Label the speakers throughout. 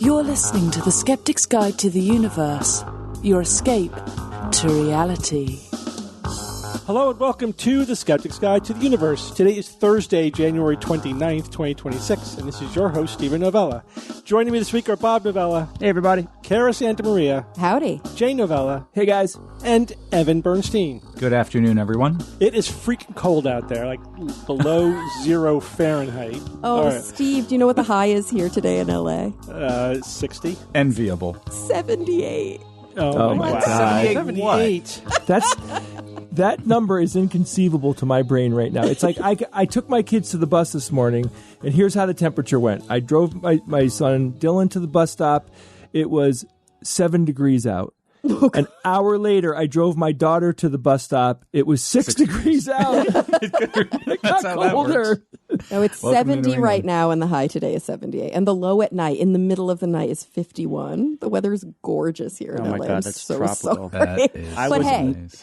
Speaker 1: You're listening to The Skeptic's Guide to the Universe, your escape to reality.
Speaker 2: Hello and welcome to The Skeptic's Guide to the Universe. Today is Thursday, January 29th, 2026, and this is your host, Stephen Novella. Joining me this week are Bob Novella.
Speaker 3: Hey, everybody.
Speaker 2: Cara Santamaria.
Speaker 4: Howdy.
Speaker 2: Jay Novella.
Speaker 3: Hey, guys.
Speaker 2: And Evan Bernstein.
Speaker 5: Good afternoon, everyone.
Speaker 2: It is freaking cold out there, like below 0 Fahrenheit.
Speaker 4: Oh, right. Steve, do you know what the high is here today in LA?
Speaker 2: 60.
Speaker 5: Enviable.
Speaker 4: 78.
Speaker 2: Oh my God. 78.
Speaker 3: That number is inconceivable to my brain right now. It's like I took my kids to the bus this morning, and here's how the temperature went. I drove my son Dylan to the bus stop. It was 7 degrees out. Okay. An hour later, I drove my daughter to the bus stop. It was 6 degrees out. It got colder.
Speaker 4: No, it's 70 right now, and the high today is 78. And the low at night, in the middle of the night, is 51. The weather is gorgeous here in LA.
Speaker 6: Oh, my God, that's tropical.
Speaker 4: I was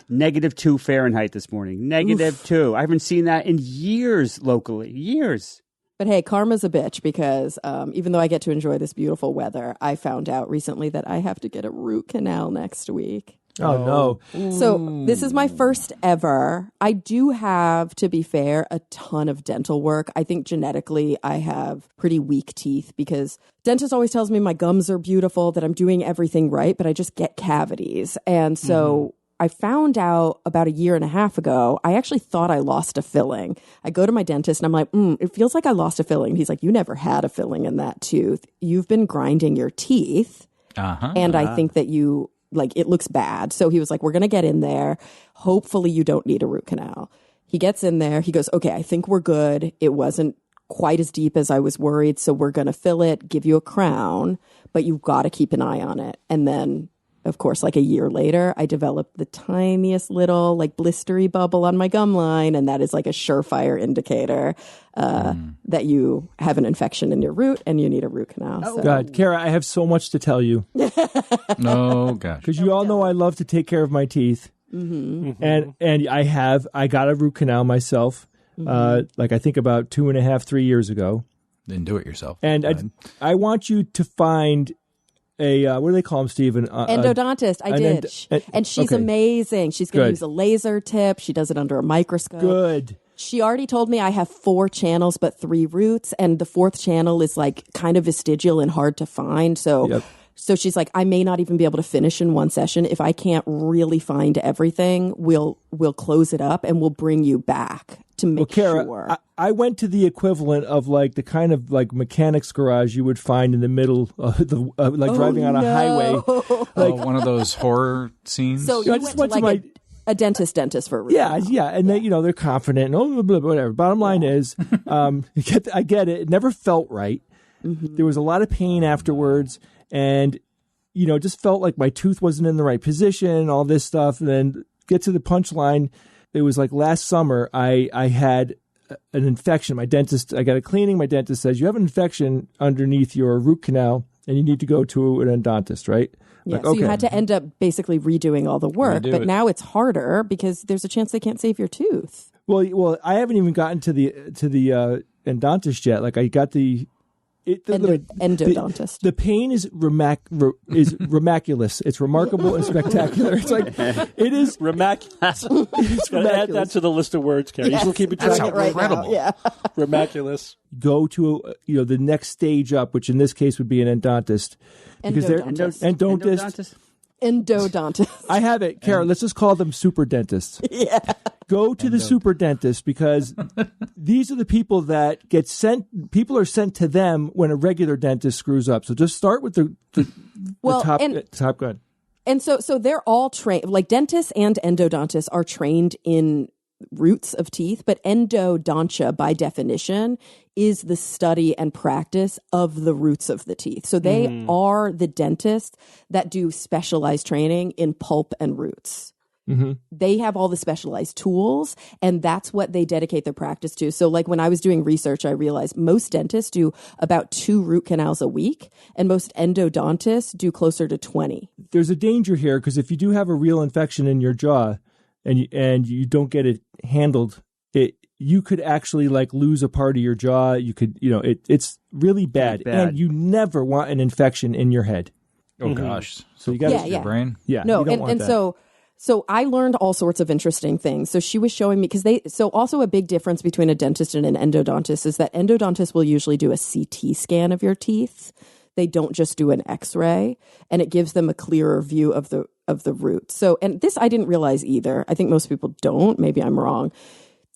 Speaker 6: -2 Fahrenheit this morning. -2. I haven't seen that in years locally. Years.
Speaker 4: But hey, karma's a bitch because even though I get to enjoy this beautiful weather, I found out recently that I have to get a root canal next week.
Speaker 3: Oh, no.
Speaker 4: So this is my first ever. I do have, to be fair, a ton of dental work. I think genetically I have pretty weak teeth because dentist always tells me my gums are beautiful, that I'm doing everything right, but I just get cavities. And so I found out about a year and a half ago, I actually thought I lost a filling. I go to my dentist and I'm like, it feels like I lost a filling. He's like, you never had a filling in that tooth. You've been grinding your teeth. And I think that it looks bad. So he was like, we're going to get in there. Hopefully you don't need a root canal. He gets in there. He goes, okay, I think we're good. It wasn't quite as deep as I was worried. So we're going to fill it, give you a crown, but you've got to keep an eye on it. And then, of course, like a year later, I developed the tiniest little blistery bubble on my gum line. And that is like a surefire indicator that you have an infection in your root and you need a root canal.
Speaker 3: Oh, God. Cara, I have so much to tell you.
Speaker 5: Oh, gosh.
Speaker 3: Because you all know I love to take care of my teeth. And I got a root canal myself, I think about 2.5, 3 years ago.
Speaker 5: Then do it yourself.
Speaker 3: And I want you to find what do they call him, Stephen?
Speaker 4: Endodontist. I did. And she's amazing. She's going to use a laser tip. She does it under a microscope.
Speaker 3: Good.
Speaker 4: She already told me I have 4 channels, but 3 roots. And the 4th channel is kind of vestigial and hard to find. So she's like, I may not even be able to finish in one session. If I can't really find everything, we'll close it up and we'll bring you back to make sure.
Speaker 3: I went to the equivalent of the kind of mechanics garage you would find in the middle of the driving on a highway.
Speaker 5: One of those horror scenes.
Speaker 4: So you went to a dentist for a root canal.
Speaker 3: Yeah, and they're confident and whatever. Bottom line is, I get it. It never felt right. There was a lot of pain afterwards, and it just felt like my tooth wasn't in the right position. All this stuff, and then get to the punchline. It was last summer. I had an infection. I got a cleaning. My dentist says you have an infection underneath your root canal, and you need to go to an endodontist, right?
Speaker 4: Yeah, so you had to end up basically redoing all the work, but now it's harder because there's a chance they can't save your tooth.
Speaker 3: Well, I haven't even gotten to the endodontist yet. I got the
Speaker 4: endodontist.
Speaker 3: The pain is remarkulous. It's remarkable and spectacular. It's it is
Speaker 2: remarkulous. Add that to the list of words, Carrie.
Speaker 4: Yes,
Speaker 2: You'll keep it
Speaker 5: That's
Speaker 2: right
Speaker 5: incredible.
Speaker 4: Now. Yeah.
Speaker 2: Remarkulous.
Speaker 3: Go to the next stage up, which in this case would be an endodontist. Because
Speaker 4: Endodontist.
Speaker 3: I have it, Cara. Let's just call them super dentists.
Speaker 4: Yeah.
Speaker 3: Go to the super dentist because these are the people that get sent. People are sent to them when a regular dentist screws up. So just start with the top gun.
Speaker 4: And so they're all trained. Dentists and endodontists are trained in roots of teeth, but endodontia, by definition, is the study and practice of the roots of the teeth. So they are the dentists that do specialized training in pulp and roots. They have all the specialized tools, and that's what they dedicate their practice to. So when I was doing research, I realized most dentists do about 2 root canals a week, and most endodontists do closer to 20.
Speaker 3: There's a danger here because if you do have a real infection in your jaw and you don't get it handled, you could actually like lose a part of your jaw. You could, it's really bad. And you never want an infection in your head.
Speaker 5: Oh gosh.
Speaker 3: So you got
Speaker 5: your brain.
Speaker 3: Yeah.
Speaker 4: No,
Speaker 3: you don't want that.
Speaker 4: So I learned all sorts of interesting things. So she was showing me, so also a big difference between a dentist and an endodontist is that endodontists will usually do a CT scan of your teeth. They don't just do an X-ray, and it gives them a clearer view of the root. So, and this I didn't realize either. I think most people don't. Maybe I'm wrong.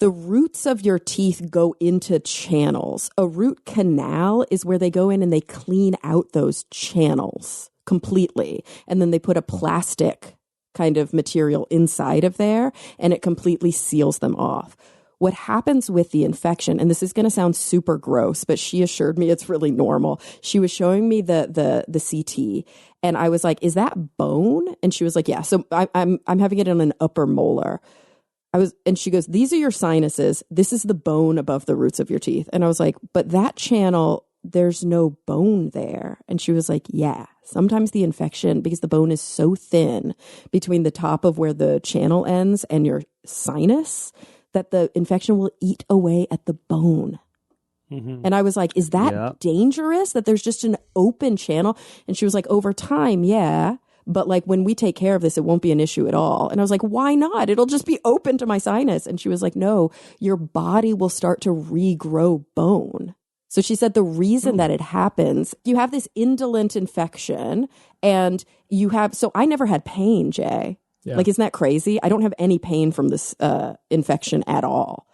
Speaker 4: The roots of your teeth go into channels. A root canal is where they go in and they clean out those channels completely. And then they put a plastic kind of material inside of there, and it completely seals them off. What happens with the infection, and this is going to sound super gross, but she assured me it's really normal. She was showing me the CT, and I was like, "Is that bone?" And she was like, "Yeah." So I'm having it on an upper molar. And she goes, "These are your sinuses. This is the bone above the roots of your teeth." And I was like, "But that channel, there's no bone there." And she was like, "Yeah, sometimes the infection, because the bone is so thin between the top of where the channel ends and your sinus, that the infection will eat away at the bone." And I was like, "Is that dangerous, that there's just an open channel?" And she was like, "Over time, yeah. But like when we take care of this, it won't be an issue at all." And I was like, "Why not? It'll just be open to my sinus." And she was like, "No, your body will start to regrow bone." So she said the reason that it happens, you have this indolent infection and so I never had pain, Jay. Yeah. Like, isn't that crazy? I don't have any pain from this infection at all.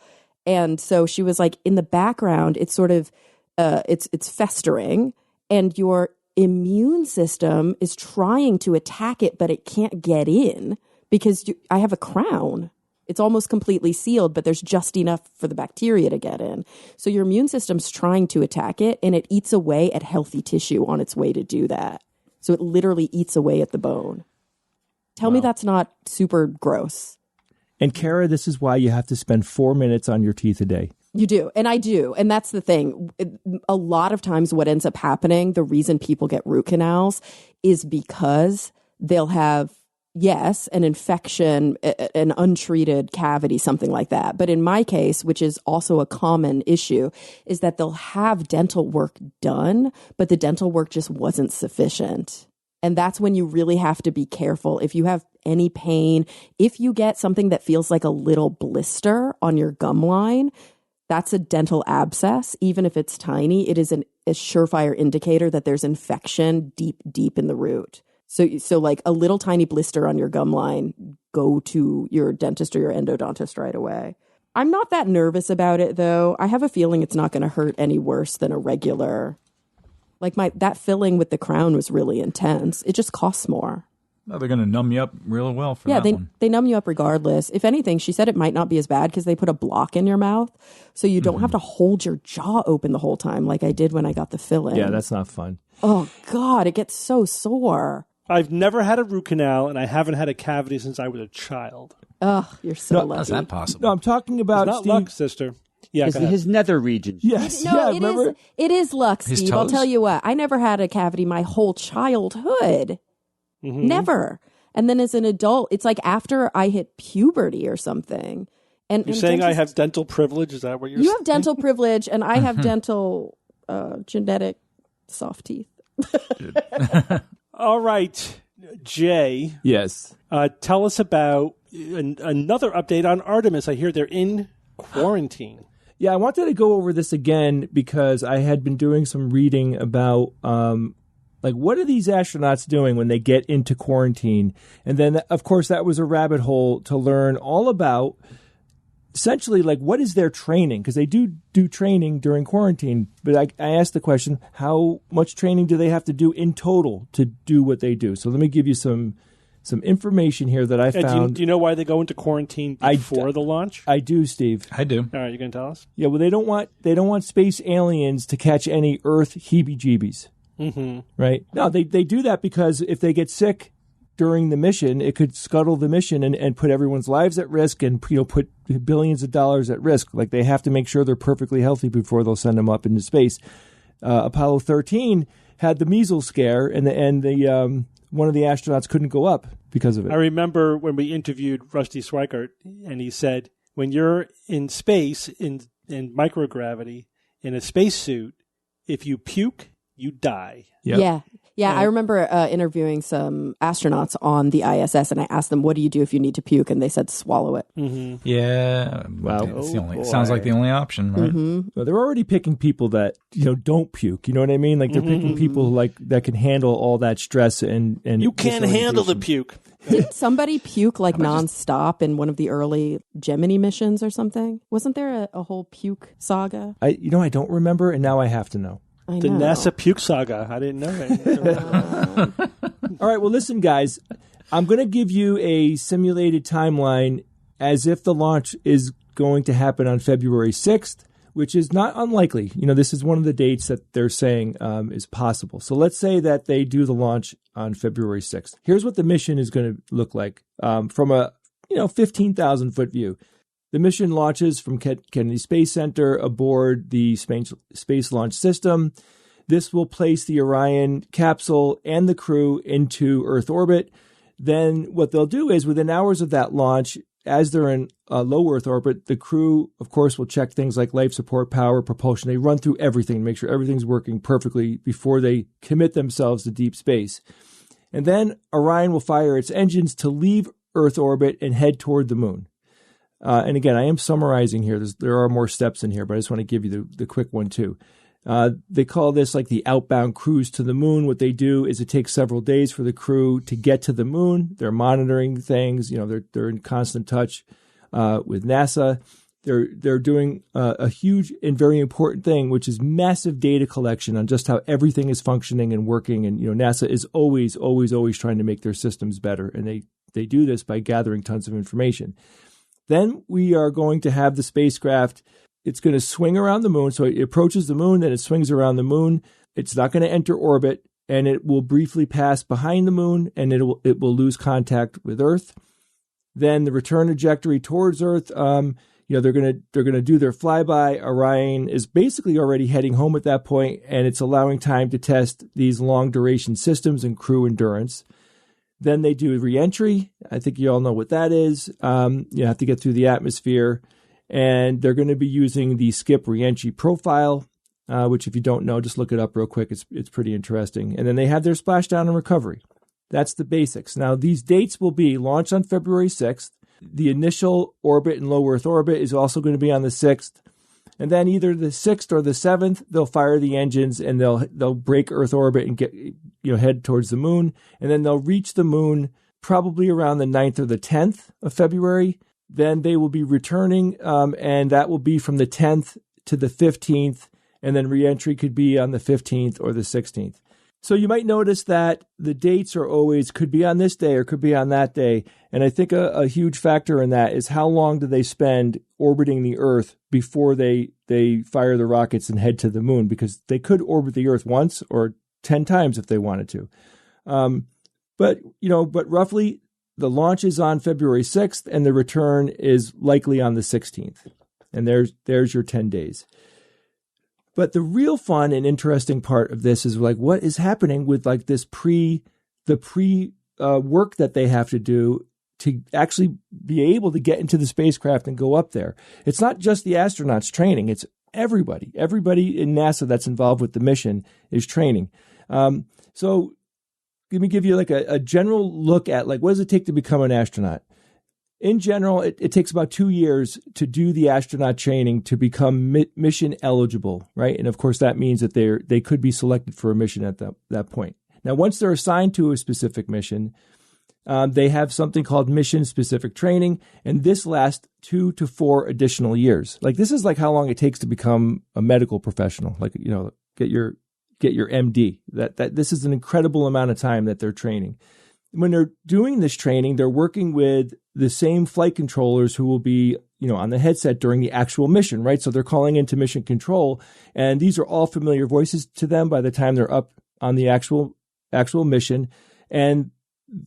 Speaker 4: And so she was like, in the background, it's sort of, it's festering, and your immune system is trying to attack it, but it can't get in because I have a crown. It's almost completely sealed, but there's just enough for the bacteria to get in. So your immune system's trying to attack it, and it eats away at healthy tissue on its way to do that. So it literally eats away at the bone. Tell me that's not super gross.
Speaker 3: And Kara, this is why you have to spend 4 minutes on your teeth a day.
Speaker 4: You do. And I do. And that's the thing. A lot of times what ends up happening, the reason people get root canals is because they'll have, yes, an infection, an untreated cavity, something like that. But in my case, which is also a common issue, is that they'll have dental work done, but the dental work just wasn't sufficient. And that's when you really have to be careful. If you have any pain, if you get something that feels like a little blister on your gum line, that's a dental abscess. Even if it's tiny, it is a surefire indicator that there's infection deep in the root. So like a little tiny blister on your gum line, go to your dentist or your endodontist right away. I'm not that nervous about it, though. I have a feeling it's not going to hurt any worse than a regular. Like that filling with the crown was really intense. It just costs more.
Speaker 5: Oh, they're going to numb you up real well for that one.
Speaker 4: They numb you up regardless. If anything, she said it might not be as bad because they put a block in your mouth, so you don't have to hold your jaw open the whole time like I did when I got the filling.
Speaker 3: Yeah, that's not fun.
Speaker 4: Oh, God, it gets so sore.
Speaker 2: I've never had a root canal, and I haven't had a cavity since I was a child.
Speaker 4: Ugh, you're so lucky.
Speaker 5: How's that possible?
Speaker 3: No, I'm talking about
Speaker 2: It's not
Speaker 3: Steve.
Speaker 2: luck, sister. Yeah,
Speaker 6: his nether region.
Speaker 3: Yes.
Speaker 4: No,
Speaker 3: yeah,
Speaker 4: it is luck,
Speaker 5: His
Speaker 4: Steve. I'll
Speaker 5: toes?
Speaker 4: tell you what. I never had a cavity my whole childhood. Never. And then as an adult, it's like after I hit puberty or something. And
Speaker 2: You're saying I have dental privilege? Is that what you're saying?
Speaker 4: You have dental privilege, and I have dental genetic soft teeth.
Speaker 2: All right, Jay.
Speaker 3: Yes.
Speaker 2: Tell us about another update on Artemis. I hear they're in quarantine.
Speaker 3: Yeah, I wanted to go over this again because I had been doing some reading about like what are these astronauts doing when they get into quarantine? And then, of course, that was a rabbit hole to learn all about essentially like what is their training? Because they do training during quarantine. But I asked the question, how much training do they have to do in total to do what they do? So let me give you some information here that I found.
Speaker 2: Do you know why they go into quarantine before the launch?
Speaker 3: I do, Steve.
Speaker 5: I do.
Speaker 2: All right, you going to tell us?
Speaker 3: Yeah, well, they don't want space aliens to catch any Earth heebie-jeebies. Right? No, they do that because if they get sick during the mission, it could scuttle the mission and put everyone's lives at risk and put billions of dollars at risk. Like they have to make sure they're perfectly healthy before they'll send them up into space. Apollo 13 had the measles scare, and the one of the astronauts couldn't go up because of it.
Speaker 2: I remember when we interviewed Rusty Swikert, and he said when you're in space, in microgravity, in a spacesuit, if you puke, you die.
Speaker 3: Yep.
Speaker 4: Yeah, I remember interviewing some astronauts on the ISS, and I asked them, what do you do if you need to puke? And they said, swallow it.
Speaker 2: Mm-hmm.
Speaker 5: Yeah.
Speaker 3: Wow.
Speaker 5: It's the only, sounds like the only option, right?
Speaker 4: Mm-hmm.
Speaker 3: Well, they're already picking people that, don't puke. You know what I mean? Like they're picking people that can handle all that stress and
Speaker 2: you can't handle the puke.
Speaker 4: Didn't somebody puke nonstop in one of the early Gemini missions or something? Wasn't there a whole puke saga?
Speaker 3: I don't remember, and now I have to know.
Speaker 2: The NASA puke saga. I didn't know that.
Speaker 3: All right, well, listen, guys. I'm going to give you a simulated timeline as if the launch is going to happen on February 6th, which is not unlikely. This is one of the dates that they're saying is possible. So let's say that they do the launch on February 6th. Here's what the mission is going to look like from a 15,000-foot view. The mission launches from Kennedy Space Center aboard the Space Launch System. This will place the Orion capsule and the crew into Earth orbit. Then what they'll do is within hours of that launch, as they're in low Earth orbit, the crew, of course, will check things like life support, power, propulsion. They run through everything to make sure everything's working perfectly before they commit themselves to deep space. And then Orion will fire its engines to leave Earth orbit and head toward the moon. And again, I am summarizing here. There are more steps in here, but I just want to give you the quick one too. They call this like the outbound cruise to the moon. What they do is it takes several days for the crew to get to the moon. They're monitoring things. They're in constant touch with NASA. They're doing a huge and very important thing, which is massive data collection on just how everything is functioning and working. And NASA is always trying to make their systems better, and they do this by gathering tons of information. Then we are going to have the spacecraft. It's going to swing around the moon. So it approaches the moon, then it swings around the moon. It's not going to enter orbit, and it will briefly pass behind the moon, and it will lose contact with Earth. Then the return trajectory towards Earth. They're going to do their flyby. Orion is basically already heading home at that point, and it's allowing time to test these long duration systems and crew endurance. Then they do reentry. I think you all know what that is. You have to get through the atmosphere, and they're going to be using the skip reentry profile, which if you don't know, just look it up real quick. It's pretty interesting. And then they have their splashdown and recovery. That's the basics. Now, these dates will be launched on February 6th. The initial orbit in low Earth orbit is also going to be on the 6th. And then either the 6th or the 7th, they'll fire the engines and they'll break Earth orbit and get head towards the moon. And then they'll reach the moon probably around the 9th or the 10th of February. Then they will be returning, and that will be from the 10th to the 15th. And then reentry could be on the 15th or the 16th. So you might notice that the dates are always could be on this day or could be on that day. And I think a huge factor in that is how long do they spend orbiting the Earth before they fire the rockets and head to the moon, because they could orbit the Earth once or 10 times if they wanted to. But roughly the launch is on February 6th and the return is likely on the 16th. And there's your 10 days. But the real fun and interesting part of this is like what is happening with like this pre work that they have to do to actually be able to get into the spacecraft and go up there. It's not just the astronauts training; it's everybody. Everybody in NASA that's involved with the mission is training. So let me give you like a general look at like what does it take to become an astronaut. In general, it takes about 2 years to do the astronaut training to become mission eligible, right? And of course, that means that they could be selected for a mission at that point. Now, once they're assigned to a specific mission, they have something called mission-specific training, and this lasts 2 to 4 additional years. Like this is like how long it takes to become a medical professional, like get your MD. That this is an incredible amount of time that they're training. When they're doing this training, they're working with the same flight controllers who will be, on the headset during the actual mission, right? So they're calling into mission control, and these are all familiar voices to them by the time they're up on the actual mission. And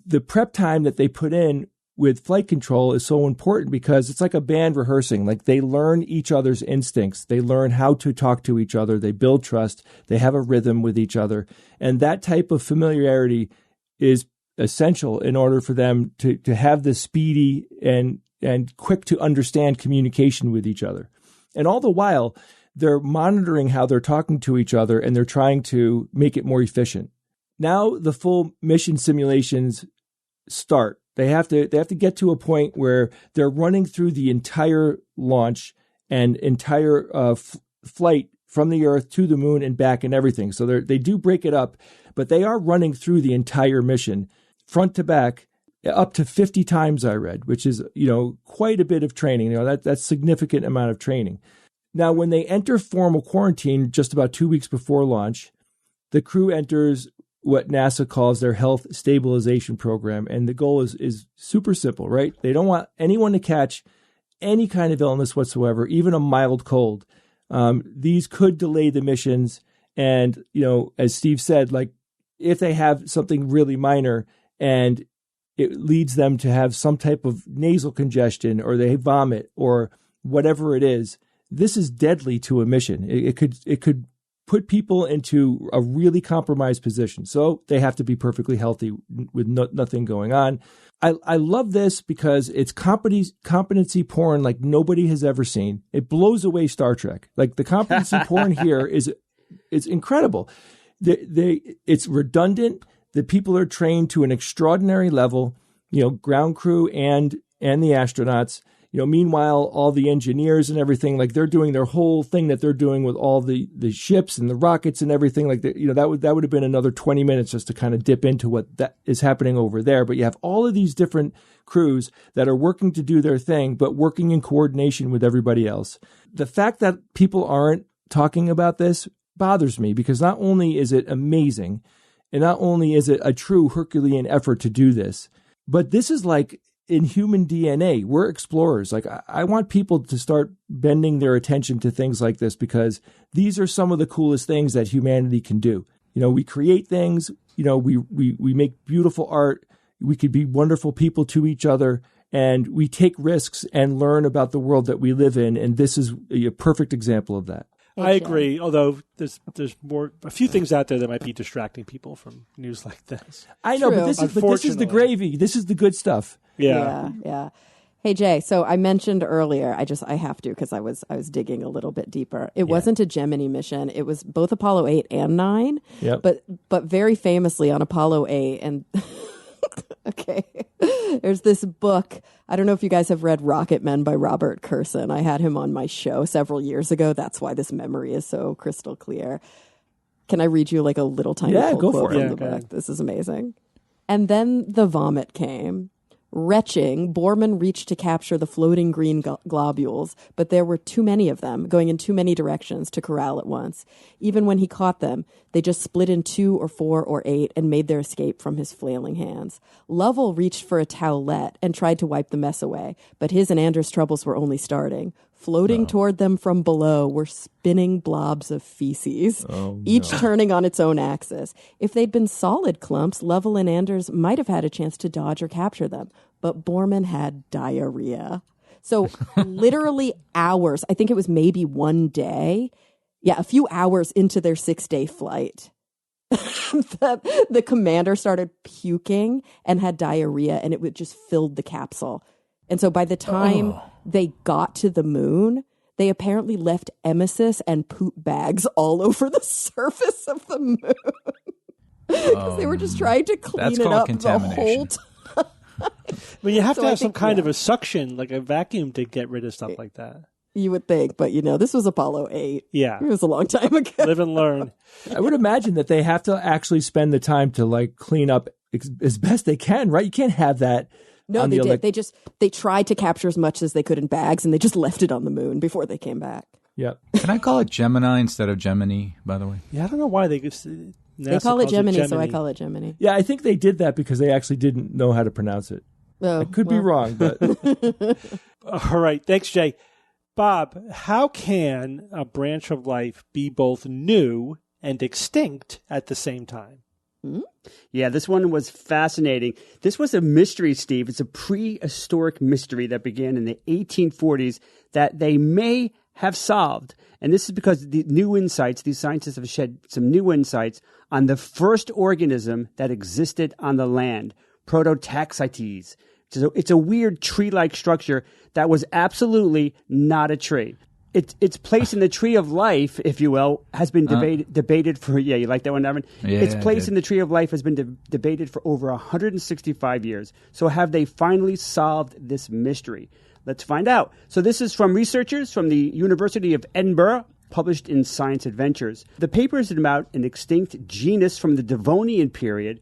Speaker 3: the prep time that they put in with flight control is so important because it's like a band rehearsing. Like they learn each other's instincts. They learn how to talk to each other. They build trust. They have a rhythm with each other. And that type of familiarity is essential in order for them to have the speedy and and quick to understand communication with each other. And all the while, they're monitoring how they're talking to each other, and they're trying to make it more efficient. Now the full mission simulations start. They have to get to a point where they're running through the entire launch and entire flight from the Earth to the moon and back and everything. So they do break it up, but they are running through the entire mission front to back up to 50 times, I read, which is, quite a bit of training. That's significant amount of training. Now, when they enter formal quarantine just about 2 weeks before launch, the crew enters what NASA calls their health stabilization program. And the goal is super simple, right? They don't want anyone to catch any kind of illness whatsoever, even a mild cold. These could delay the missions. And, as Steve said, like if they have something really minor and it leads them to have some type of nasal congestion or they vomit or whatever it is, this is deadly to a mission. It could put people into a really compromised position. So they have to be perfectly healthy with nothing going on. I love this because it's competency porn like nobody has ever seen. It blows away Star Trek. Like the competency porn here is incredible. It's redundant. The people are trained to an extraordinary level, ground crew and the astronauts. Meanwhile, all the engineers and everything, like they're doing their whole thing that they're doing with all the ships and the rockets and everything. Like that would have been another 20 minutes just to kind of dip into what that is happening over there. But you have all of these different crews that are working to do their thing, but working in coordination with everybody else. The fact that people aren't talking about this bothers me because not only is it amazing, and not only is it a true Herculean effort to do this, but this is like in human DNA. We're explorers. Like I want people to start bending their attention to things like this because these are some of the coolest things that humanity can do. We create things, we make beautiful art. We could be wonderful people to each other, and we take risks and learn about the world that we live in. And this is a perfect example of that.
Speaker 2: I agree, although there's a few things out there that might be distracting people from news like this.
Speaker 3: I know, but this is the gravy. This is the good stuff.
Speaker 4: Yeah. Hey Jay, so I mentioned earlier, I have to because I was digging a little bit deeper. It wasn't a Gemini mission. It was both Apollo 8 and 9.
Speaker 3: Yep.
Speaker 4: But very famously on Apollo 8 and okay. There's this book. I don't know if you guys have read Rocket Men by Robert Kurson. I had him on my show several years ago. That's why this memory is so crystal clear. Can I read you like a little tiny
Speaker 3: go
Speaker 4: quote
Speaker 3: for it.
Speaker 4: from the book? This is amazing. And then the vomit came. Retching, Borman reached to capture the floating green globules, but there were too many of them, going in too many directions to corral at once. Even when he caught them, they just split in 2 or 4 or 8 and made their escape from his flailing hands. Lovell reached for a towelette and tried to wipe the mess away, but his and Anders' troubles were only starting. Floating toward them from below were spinning blobs of feces, each turning on its own axis. If they'd been solid clumps, Lovell and Anders might have had a chance to dodge or capture them. But Borman had diarrhea. So literally hours, I think it was maybe one day, a few hours into their 6-day flight, the commander started puking and had diarrhea, and it just filled the capsule. And so by the time they got to the moon, they apparently left emesis and poop bags all over the surface of the moon. Because they were just trying to clean it up the whole time.
Speaker 2: You have to have some kind of a suction, like a vacuum, to get rid of stuff like that.
Speaker 4: You would think, but this was Apollo 8.
Speaker 2: Yeah.
Speaker 4: It was a long time ago.
Speaker 2: Live and learn.
Speaker 3: I would imagine that they have to actually spend the time to like clean up as best they can, right? You can't have that.
Speaker 4: No, they did. They tried to capture as much as they could in bags, and they just left it on the moon before they came back.
Speaker 3: Yeah.
Speaker 5: Can I call it Gemini instead of Gemini, by the way?
Speaker 2: Yeah, I don't know why they just...
Speaker 4: They call it Gemini, so I call it Gemini.
Speaker 3: Yeah, I think they did that because they actually didn't know how to pronounce it. I could be wrong, but...
Speaker 2: All right. Thanks, Jay. Bob, how can a branch of life be both new and extinct at the same time?
Speaker 6: Yeah, this one was fascinating. This was a mystery, Steve. It's a prehistoric mystery that began in the 1840s that they may have solved. And this is because these scientists have shed some new insights on the first organism that existed on the land, Prototaxites. It's a weird tree-like structure that was absolutely not a tree. Its place in the tree of life, if you will, has been debated for, you like that one, Evan?
Speaker 5: Yeah,
Speaker 6: its place in the tree of life has been debated for over 165 years. So have they finally solved this mystery? Let's find out. So this is from researchers from the University of Edinburgh, published in Science Adventures. The paper is about an extinct genus from the Devonian period,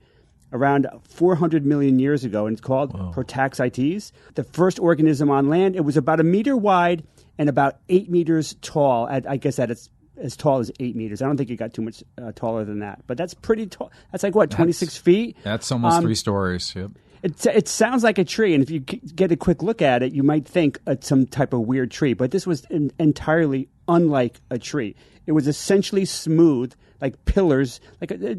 Speaker 6: around 400 million years ago, and it's called Prototaxites. The first organism on land. It was about 1 meter wide and about 8 meters tall. I guess that it's as tall as 8 meters. I don't think it got too much taller than that. But that's pretty tall. That's like, 26 feet?
Speaker 5: That's almost 3 stories. Yep.
Speaker 6: It sounds like a tree, and if you get a quick look at it, you might think it's some type of weird tree. But this was entirely unlike a tree. It was essentially smooth, like pillars.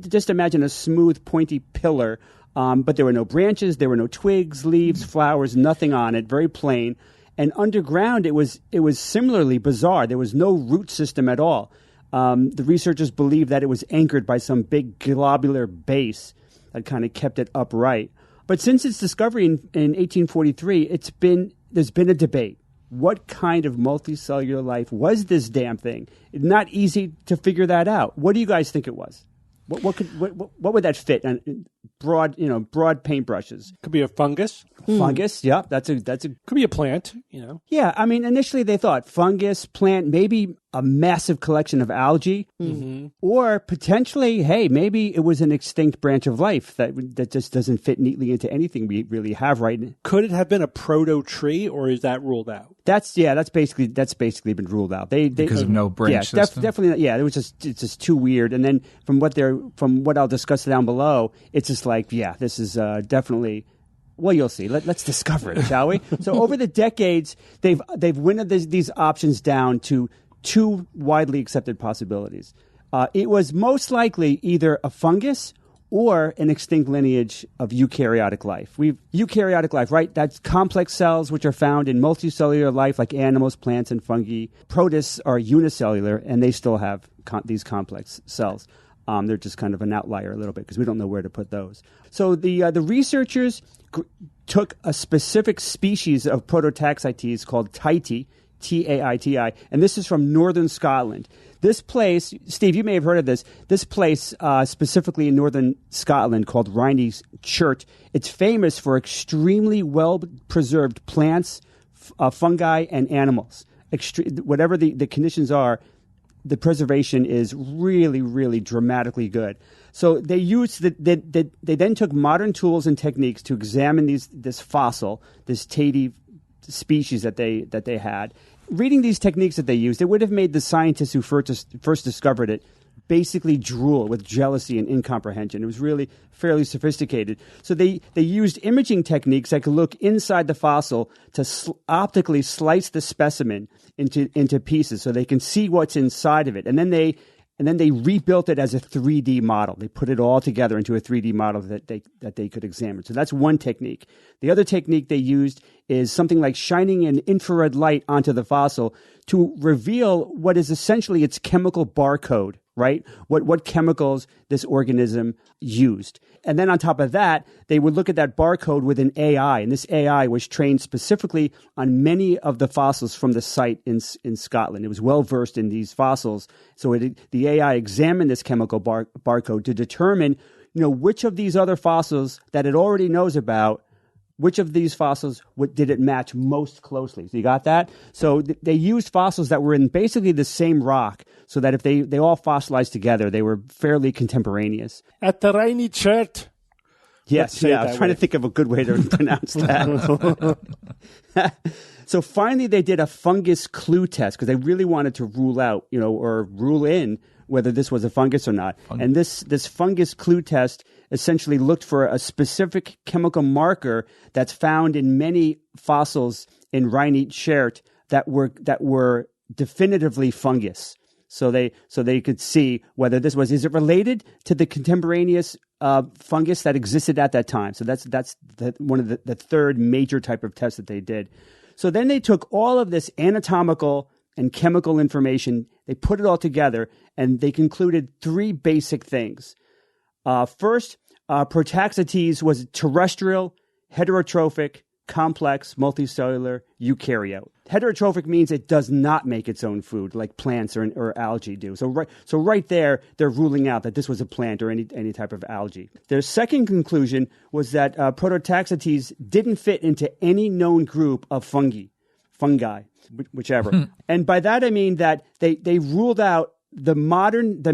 Speaker 6: Just imagine a smooth, pointy pillar. But there were no branches, there were no twigs, leaves, flowers, nothing on it. Very plain. And underground, it was similarly bizarre. There was no root system at all. The researchers believe that it was anchored by some big globular base that kind of kept it upright. But since its discovery in 1843, there's been a debate. What kind of multicellular life was this damn thing? It's not easy to figure that out. What do you guys think it was? What would that fit? Broad paintbrushes.
Speaker 2: Could be a fungus.
Speaker 6: Fungus, yeah. That's a.
Speaker 2: Could be a plant.
Speaker 6: Yeah, I mean, initially they thought fungus, plant, maybe a massive collection of algae, or potentially, hey, maybe it was an extinct branch of life that just doesn't fit neatly into anything we really have right now.
Speaker 2: Could it have been a proto tree, or is that ruled out?
Speaker 6: That's basically been ruled out. They
Speaker 5: because of no branch system.
Speaker 6: Definitely. Yeah, it's just too weird. And then from what I'll discuss down below, it's just like, yeah, this is definitely. Well, you'll see. Let's discover it, shall we? So over the decades, they've winnowed these options down to 2 widely accepted possibilities. It was most likely either a fungus or an extinct lineage of eukaryotic life. Eukaryotic life, right? That's complex cells which are found in multicellular life like animals, plants, and fungi. Protists are unicellular, and they still have these complex cells. They're just kind of an outlier a little bit because we don't know where to put those. So the researchers took a specific species of Prototaxites called Taiti, Taiti, and this is from northern Scotland. This place, Steve, you may have heard of this. This place, specifically in northern Scotland, called Rhynie Chert, it's famous for extremely well-preserved plants, fungi, and animals. Whatever the conditions are, the preservation is really, really dramatically good. So they then took modern tools and techniques to examine this fossil, this Taiti species that they had. Reading these techniques that they used, it would have made the scientists who first discovered it basically drool with jealousy and incomprehension. It was really fairly sophisticated. So they used imaging techniques that could look inside the fossil to optically slice the specimen into pieces so they can see what's inside of it. And then they rebuilt it as a 3D model. They put it all together into a 3D model that they could examine. So that's one technique. The other technique they used is something like shining an infrared light onto the fossil to reveal what is essentially its chemical barcode, right? What chemicals this organism used. And then on top of that, they would look at that barcode with an AI. And this AI was trained specifically on many of the fossils from the site in Scotland. It was well versed in these fossils. So the AI examined this chemical barcode to determine, which of these other fossils that it already knows about, which of these fossils did it match most closely? So you got that? So they used fossils that were in basically the same rock so that if they all fossilized together, they were fairly contemporaneous.
Speaker 2: At the Rhynie Chert.
Speaker 6: Yes, I was trying to think of a good way to pronounce that. So finally they did a fungus clue test because they really wanted to rule out, or rule in whether this was a fungus or not. And this fungus clue test essentially looked for a specific chemical marker that's found in many fossils in Rhynie Chert that were definitively fungus. So they could see whether is it related to the contemporaneous fungus that existed at that time. So that's one of the third major type of test that they did. So then they took all of this anatomical and chemical information, they put it all together, and they concluded 3 basic things. First, Prototaxites was terrestrial, heterotrophic, complex, multicellular eukaryote. Heterotrophic means it does not make its own food like plants or algae do. So right there, they're ruling out that this was a plant or any type of algae. Their second conclusion was that Prototaxites didn't fit into any known group of fungi, whichever. And by that I mean that they ruled out the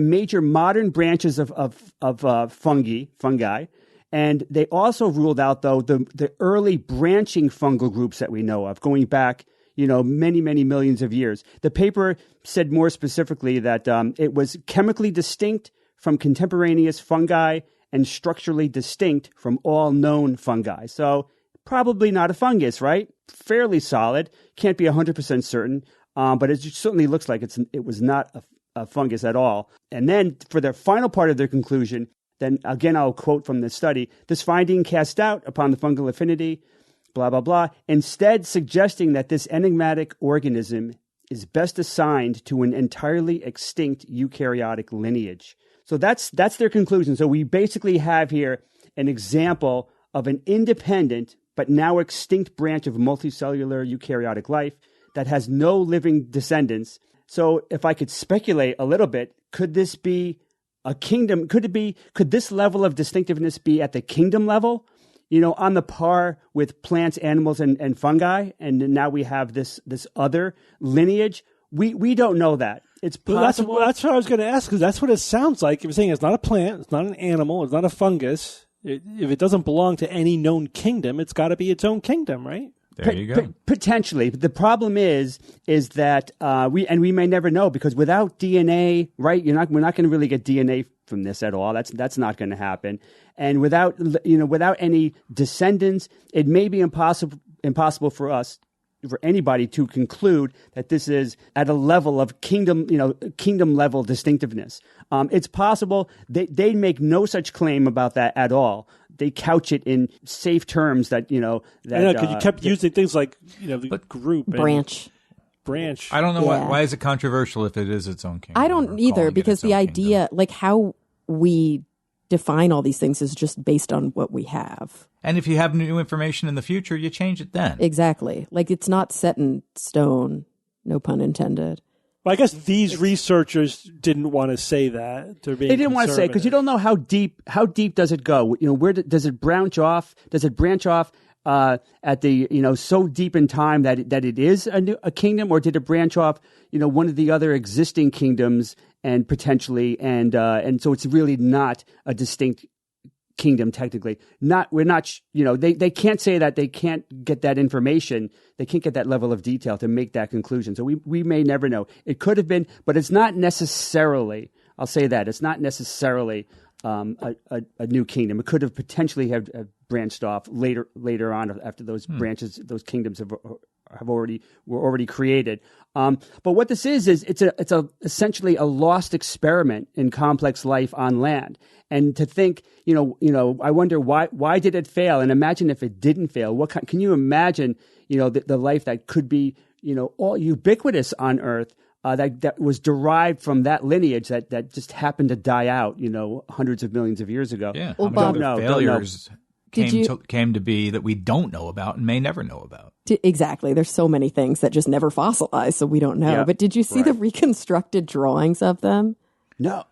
Speaker 6: major modern branches of fungi. And they also ruled out, though, the early branching fungal groups that we know of, going back, many, many millions of years. The paper said more specifically that it was chemically distinct from contemporaneous fungi and structurally distinct from all known fungi. So probably not a fungus, right? Fairly solid. Can't be 100% certain, but it certainly looks like it was not a fungus at all. And then for the final part of their conclusion, then again, I'll quote from the study, this finding cast doubt upon the fungal affinity, blah, blah, blah, instead suggesting that this enigmatic organism is best assigned to an entirely extinct eukaryotic lineage. So that's their conclusion. So we basically have here an example of an independent but now extinct branch of multicellular eukaryotic life that has no living descendants. So if I could speculate a little bit, could this be a kingdom? Could this level of distinctiveness be at the kingdom level, on the par with plants, animals, and fungi? And now we have this other lineage. We don't know that. It's possible.
Speaker 2: Well, that's what I was going to ask, because that's what it sounds like. If you're saying it's not a plant, it's not an animal, it's not a fungus, if it doesn't belong to any known kingdom, it's got to be its own kingdom, right?
Speaker 5: There you go.
Speaker 6: Potentially. But the problem is that we may never know, because without DNA, right, we're not going to really get DNA from this at all. That's not going to happen. And without any descendants, it may be impossible for anybody to conclude that this is at a level of kingdom level distinctiveness. It's possible. They make no such claim about that at all. They couch it in safe terms that, I know,
Speaker 2: because you kept using things like, the group.
Speaker 4: Branch.
Speaker 5: I don't know why is it controversial if it is its own kingdom?
Speaker 4: I don't either, because the idea, like how we define all these things is just based on what we have.
Speaker 5: And if you have new information in the future, you change it then.
Speaker 4: Exactly. Like it's not set in stone, no pun intended.
Speaker 2: Well, I guess these researchers didn't want to say that. They
Speaker 6: didn't want to say, because you don't know how deep does it go? Where does it branch off? Does it branch off at the so deep in time that it is a kingdom, or did it branch off one of the other existing kingdoms and potentially and so it's really not a distinct kingdom technically? They can't say that. They can't get that information. They can't get that level of detail to make that conclusion. So we may never know. It could have been, but it's not necessarily. I'll say that it's not necessarily a new kingdom. It could have potentially have branched off later on after those branches, those kingdoms were already created. But what this is it's essentially a lost experiment in complex life on land. And to think, I wonder why did it fail? And imagine if it didn't fail. Can you imagine, the life that could be, all ubiquitous on Earth? That was derived from that lineage that just happened to die out, hundreds of millions of years ago.
Speaker 5: Yeah, well,
Speaker 6: Bob,
Speaker 5: failures came to be that we don't know about and may never know about.
Speaker 4: Exactly. There's so many things that just never fossilized, so we don't know. Yeah, but did you see the reconstructed drawings of them?
Speaker 6: No.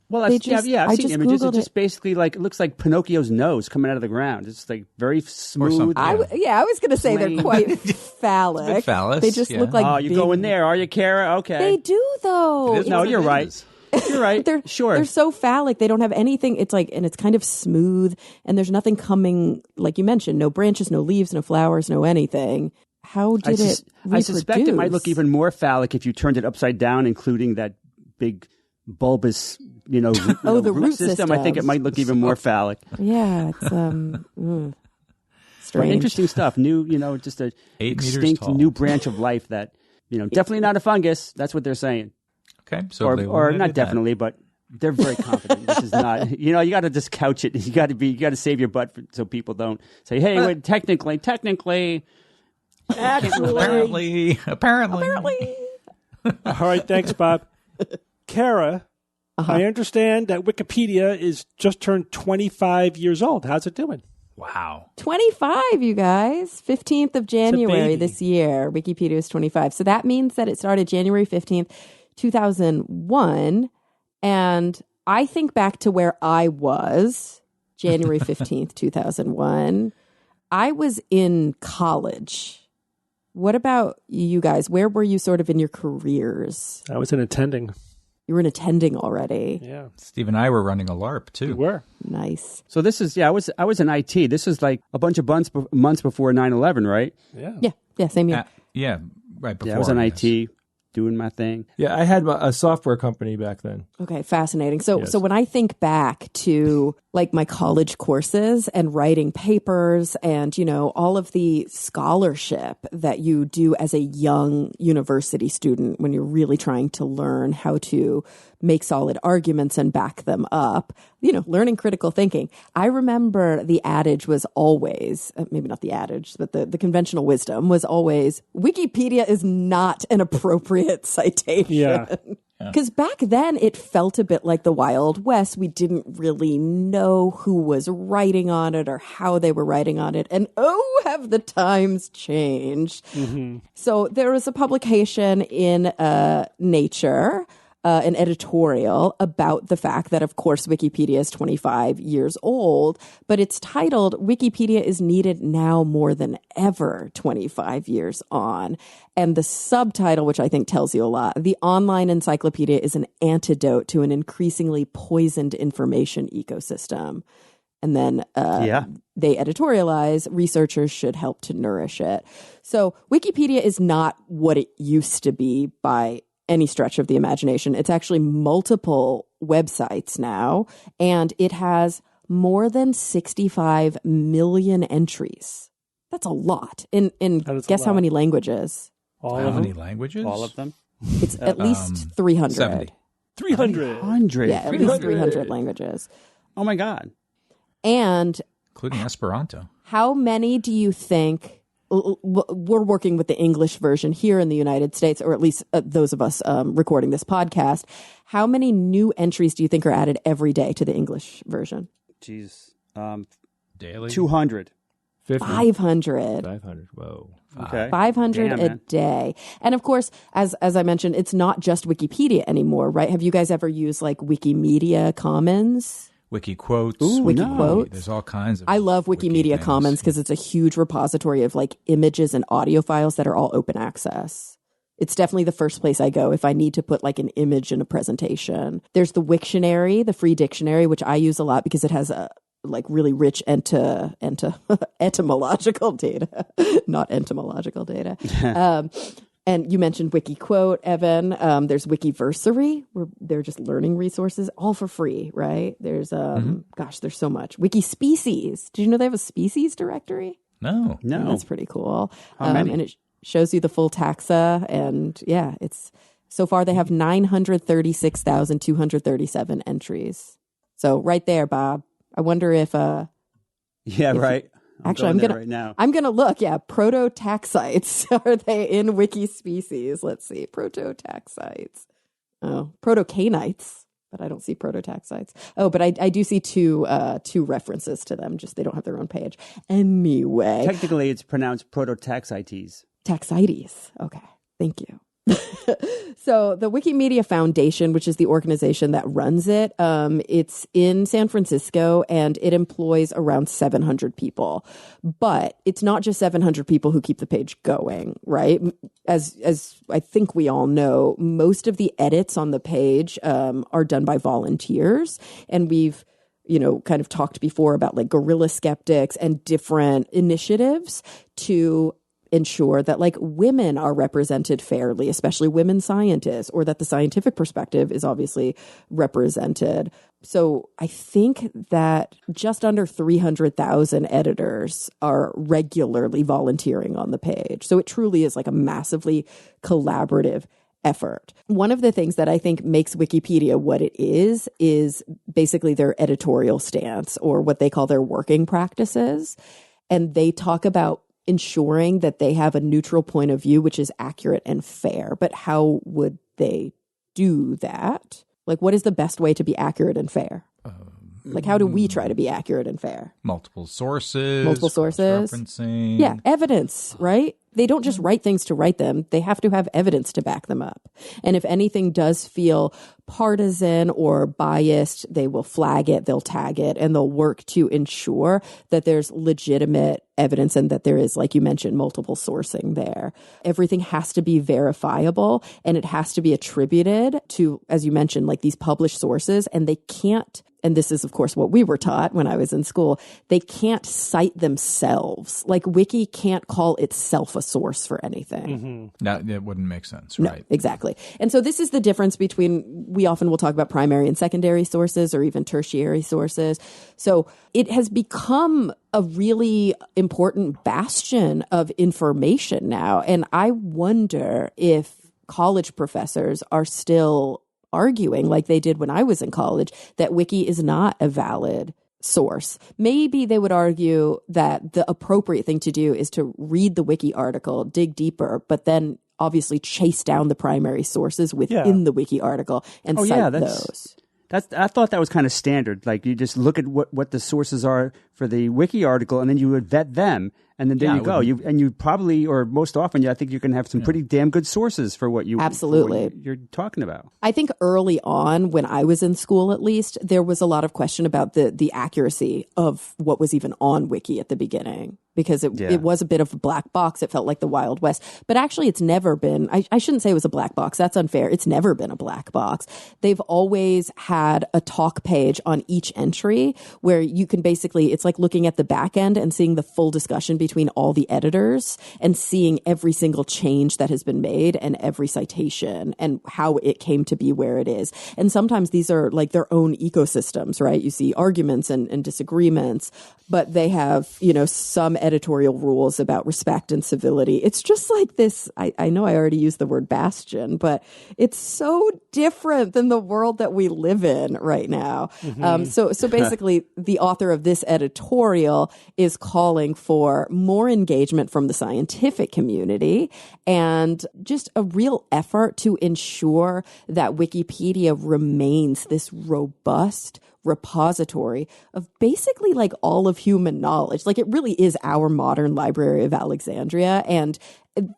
Speaker 6: Well, I've seen images. It just basically it looks like Pinocchio's nose coming out of the ground. It's like very smooth.
Speaker 4: I was going to say they're quite phallic.
Speaker 5: It's a bit phallus,
Speaker 4: they just look like.
Speaker 6: Oh, you go in there, are you, Kara? Okay.
Speaker 4: They do though.
Speaker 6: No, you're right. You're right.
Speaker 4: They're so phallic. They don't have anything. It's and it's kind of smooth, and there's nothing coming. Like you mentioned, no branches, no leaves, no flowers, no anything. How did it reproduce?
Speaker 6: I suspect it might look even more phallic if you turned it upside down, including that big bulbous,
Speaker 4: the root system.
Speaker 6: I think it might look even more phallic.
Speaker 4: Yeah, it's strange.
Speaker 6: But interesting stuff. New, just a extinct new branch of life that, definitely not a fungus. That's what they're saying.
Speaker 5: Okay, so
Speaker 6: or not definitely, but they're very confident. This is not. You got to just couch it. You got to save your butt so people don't say, "Hey, wait, technically,
Speaker 5: actually, apparently."
Speaker 2: All right, thanks, Bob. Kara, I understand that Wikipedia is just turned 25 years old. How's it doing?
Speaker 5: Wow.
Speaker 4: 25, you guys. 15th of January
Speaker 2: baby.
Speaker 4: this year. Wikipedia is 25. So that means that it started January 15th, 2001. And I think back to where I was, January 15th, 2001. I was in college. What about you guys? Where were you sort of in your careers?
Speaker 2: I was in attending.
Speaker 4: You were in attending already.
Speaker 2: Yeah.
Speaker 5: Steve and I were running a LARP, too.
Speaker 2: We were.
Speaker 4: Nice.
Speaker 6: So this is, I was in IT. This is like a bunch of months before 9/11, right?
Speaker 2: Yeah.
Speaker 4: Yeah, same year.
Speaker 5: Yeah, right before.
Speaker 6: Yeah, I was in
Speaker 5: yes.
Speaker 6: IT doing my thing.
Speaker 3: Yeah, I had a software company back then.
Speaker 4: Okay, fascinating. So
Speaker 3: Yes.
Speaker 4: so when I think back to like my college courses and writing papers and, you know, all of the scholarship that you do as a young university student when you're really trying to learn how to make solid arguments and back them up, you know, learning critical thinking. I remember the adage was always, maybe not the adage, but the conventional wisdom was always, Wikipedia is not an appropriate citation.
Speaker 2: Yeah.
Speaker 4: Because back then it felt a bit like the Wild West. We didn't really know who was writing on it or how they were writing on it. And oh, have the times changed. So there was a publication in Nature, an editorial about the fact that, of course, Wikipedia is 25 years old, but it's titled Wikipedia is Needed Now More Than Ever 25 Years On. And the subtitle, which I think tells you a lot, the online encyclopedia is an antidote to an increasingly poisoned information ecosystem. And then they editorialize, researchers should help to nourish it. So Wikipedia is not what it used to be by any stretch of the imagination. It's actually multiple websites now, and it has more than 65 million entries. That's a lot. In guess how many languages?
Speaker 2: All
Speaker 5: How
Speaker 2: of
Speaker 5: many
Speaker 2: them?
Speaker 5: language?
Speaker 6: All of them?
Speaker 4: It's at least 300.
Speaker 5: 70.
Speaker 2: 300.
Speaker 6: 100.
Speaker 4: Yeah, at least 300 languages.
Speaker 6: Oh my God.
Speaker 4: And
Speaker 5: Including Esperanto.
Speaker 4: how many do you think? We're working with the English version here in the United States, or at least those of us recording this podcast. How many new entries do you think are added every day to the English version?
Speaker 6: Jeez.
Speaker 5: Daily?
Speaker 6: 200.
Speaker 3: 50?
Speaker 4: 500.
Speaker 3: 500. Whoa.
Speaker 6: Okay.
Speaker 4: 500
Speaker 6: Damn,
Speaker 4: a
Speaker 6: man.
Speaker 4: day. And of course, as I mentioned, it's not just Wikipedia anymore, right? Have you guys ever used like Wikimedia Commons?
Speaker 5: Wiki quotes.
Speaker 6: Ooh,
Speaker 4: Wiki
Speaker 6: no.
Speaker 4: quotes.
Speaker 5: There's all kinds of
Speaker 4: I love
Speaker 5: wiki
Speaker 4: Wikimedia
Speaker 5: things.
Speaker 4: Commons because it's a huge repository of like images and audio files that are all open access. It's definitely the first place I go if I need to put like an image in a presentation. There's the Wiktionary, the free dictionary, which I use a lot because it has a like really rich etymological data, not entomological data. And you mentioned WikiQuote, Evan. There's Wikiversary, where they're just learning resources, all for free, right? There's, gosh, there's so much. Wikispecies. Did you know they have a species directory?
Speaker 5: No.
Speaker 6: No.
Speaker 4: That's pretty cool.
Speaker 6: How many?
Speaker 4: And it shows you the full taxa. And yeah, it's so far they have 936,237 entries. So right there, Bob. I wonder if
Speaker 6: Yeah, right.
Speaker 4: actually,
Speaker 6: going there right now.
Speaker 4: I'm gonna look. Yeah, prototaxites. Are they in Wikispecies? Let's see. Prototaxites. Oh, protocanites, but I don't see prototaxites. Oh, but I do see two references to them. Just they don't have their own page. Anyway,
Speaker 6: Technically, it's pronounced Prototaxites.
Speaker 4: Taxites. Okay, thank you. So the Wikimedia Foundation, which is the organization that runs it, it's in San Francisco and it employs around 700 people. But it's not just 700 people who keep the page going, right? As I think we all know, most of the edits on the page are done by volunteers. And we've kind of talked before about like guerrilla skeptics and different initiatives to ensure that like women are represented fairly, especially women scientists, or that the scientific perspective is obviously represented. So I think that just under 300,000 editors are regularly volunteering on the page. So it truly is like a massively collaborative effort. One of the things that I think makes Wikipedia what it is basically their editorial stance, or what they call their working practices. And they talk about ensuring that they have a neutral point of view, which is accurate and fair. But how would they do that? Like, what is the best way to be accurate and fair? Like, how do we try to be accurate and fair?
Speaker 5: Multiple sources.
Speaker 4: Referencing. Yeah, evidence, right? They don't just write things to write them. They have to have evidence to back them up. And if anything does feel partisan or biased, they will flag it, they'll tag it, and they'll work to ensure that there's legitimate evidence and that there is, like you mentioned, multiple sourcing there. Everything has to be verifiable and it has to be attributed to, as you mentioned, like these published sources, and they can't, and this is, of course, what we were taught when I was in school, they can't cite themselves. Like, Wiki can't call itself a source for anything.
Speaker 5: That wouldn't make sense,
Speaker 4: no,
Speaker 5: right?
Speaker 4: Exactly. And so this is the difference between, we often will talk about primary and secondary sources or even tertiary sources. So it has become a really important bastion of information now. And I wonder if college professors are still arguing, like they did when I was in college, that Wiki is not a valid source. Maybe they would argue that the appropriate thing to do is to read the Wiki article, dig deeper, but then obviously chase down the primary sources within the Wiki article and cite those.
Speaker 6: I thought that was kind of standard. Like, you just look at what the sources are for the Wiki article, and then you would vet them, and then there you go. You probably, or most often, I think you can have some pretty damn good sources for what you're talking about.
Speaker 4: I think early on, when I was in school at least, there was a lot of question about the accuracy of what was even on Wiki at the beginning, because it was a bit of a black box. It felt like the Wild West. But actually, it's never been, I shouldn't say it was a black box. That's unfair. It's never been a black box. They've always had a talk page on each entry where you can basically, it's like looking at the back end and seeing the full discussion between all the editors and seeing every single change that has been made and every citation and how it came to be where it is. And sometimes these are like their own ecosystems, right? You see arguments and disagreements, but they have, some editorial rules about respect and civility. It's just like this, I know I already used the word bastion, but it's so different than the world that we live in right now. So basically, the author of this editorial is calling for more engagement from the scientific community and just a real effort to ensure that Wikipedia remains this robust repository of basically like all of human knowledge. Like, it really is our modern Library of Alexandria. And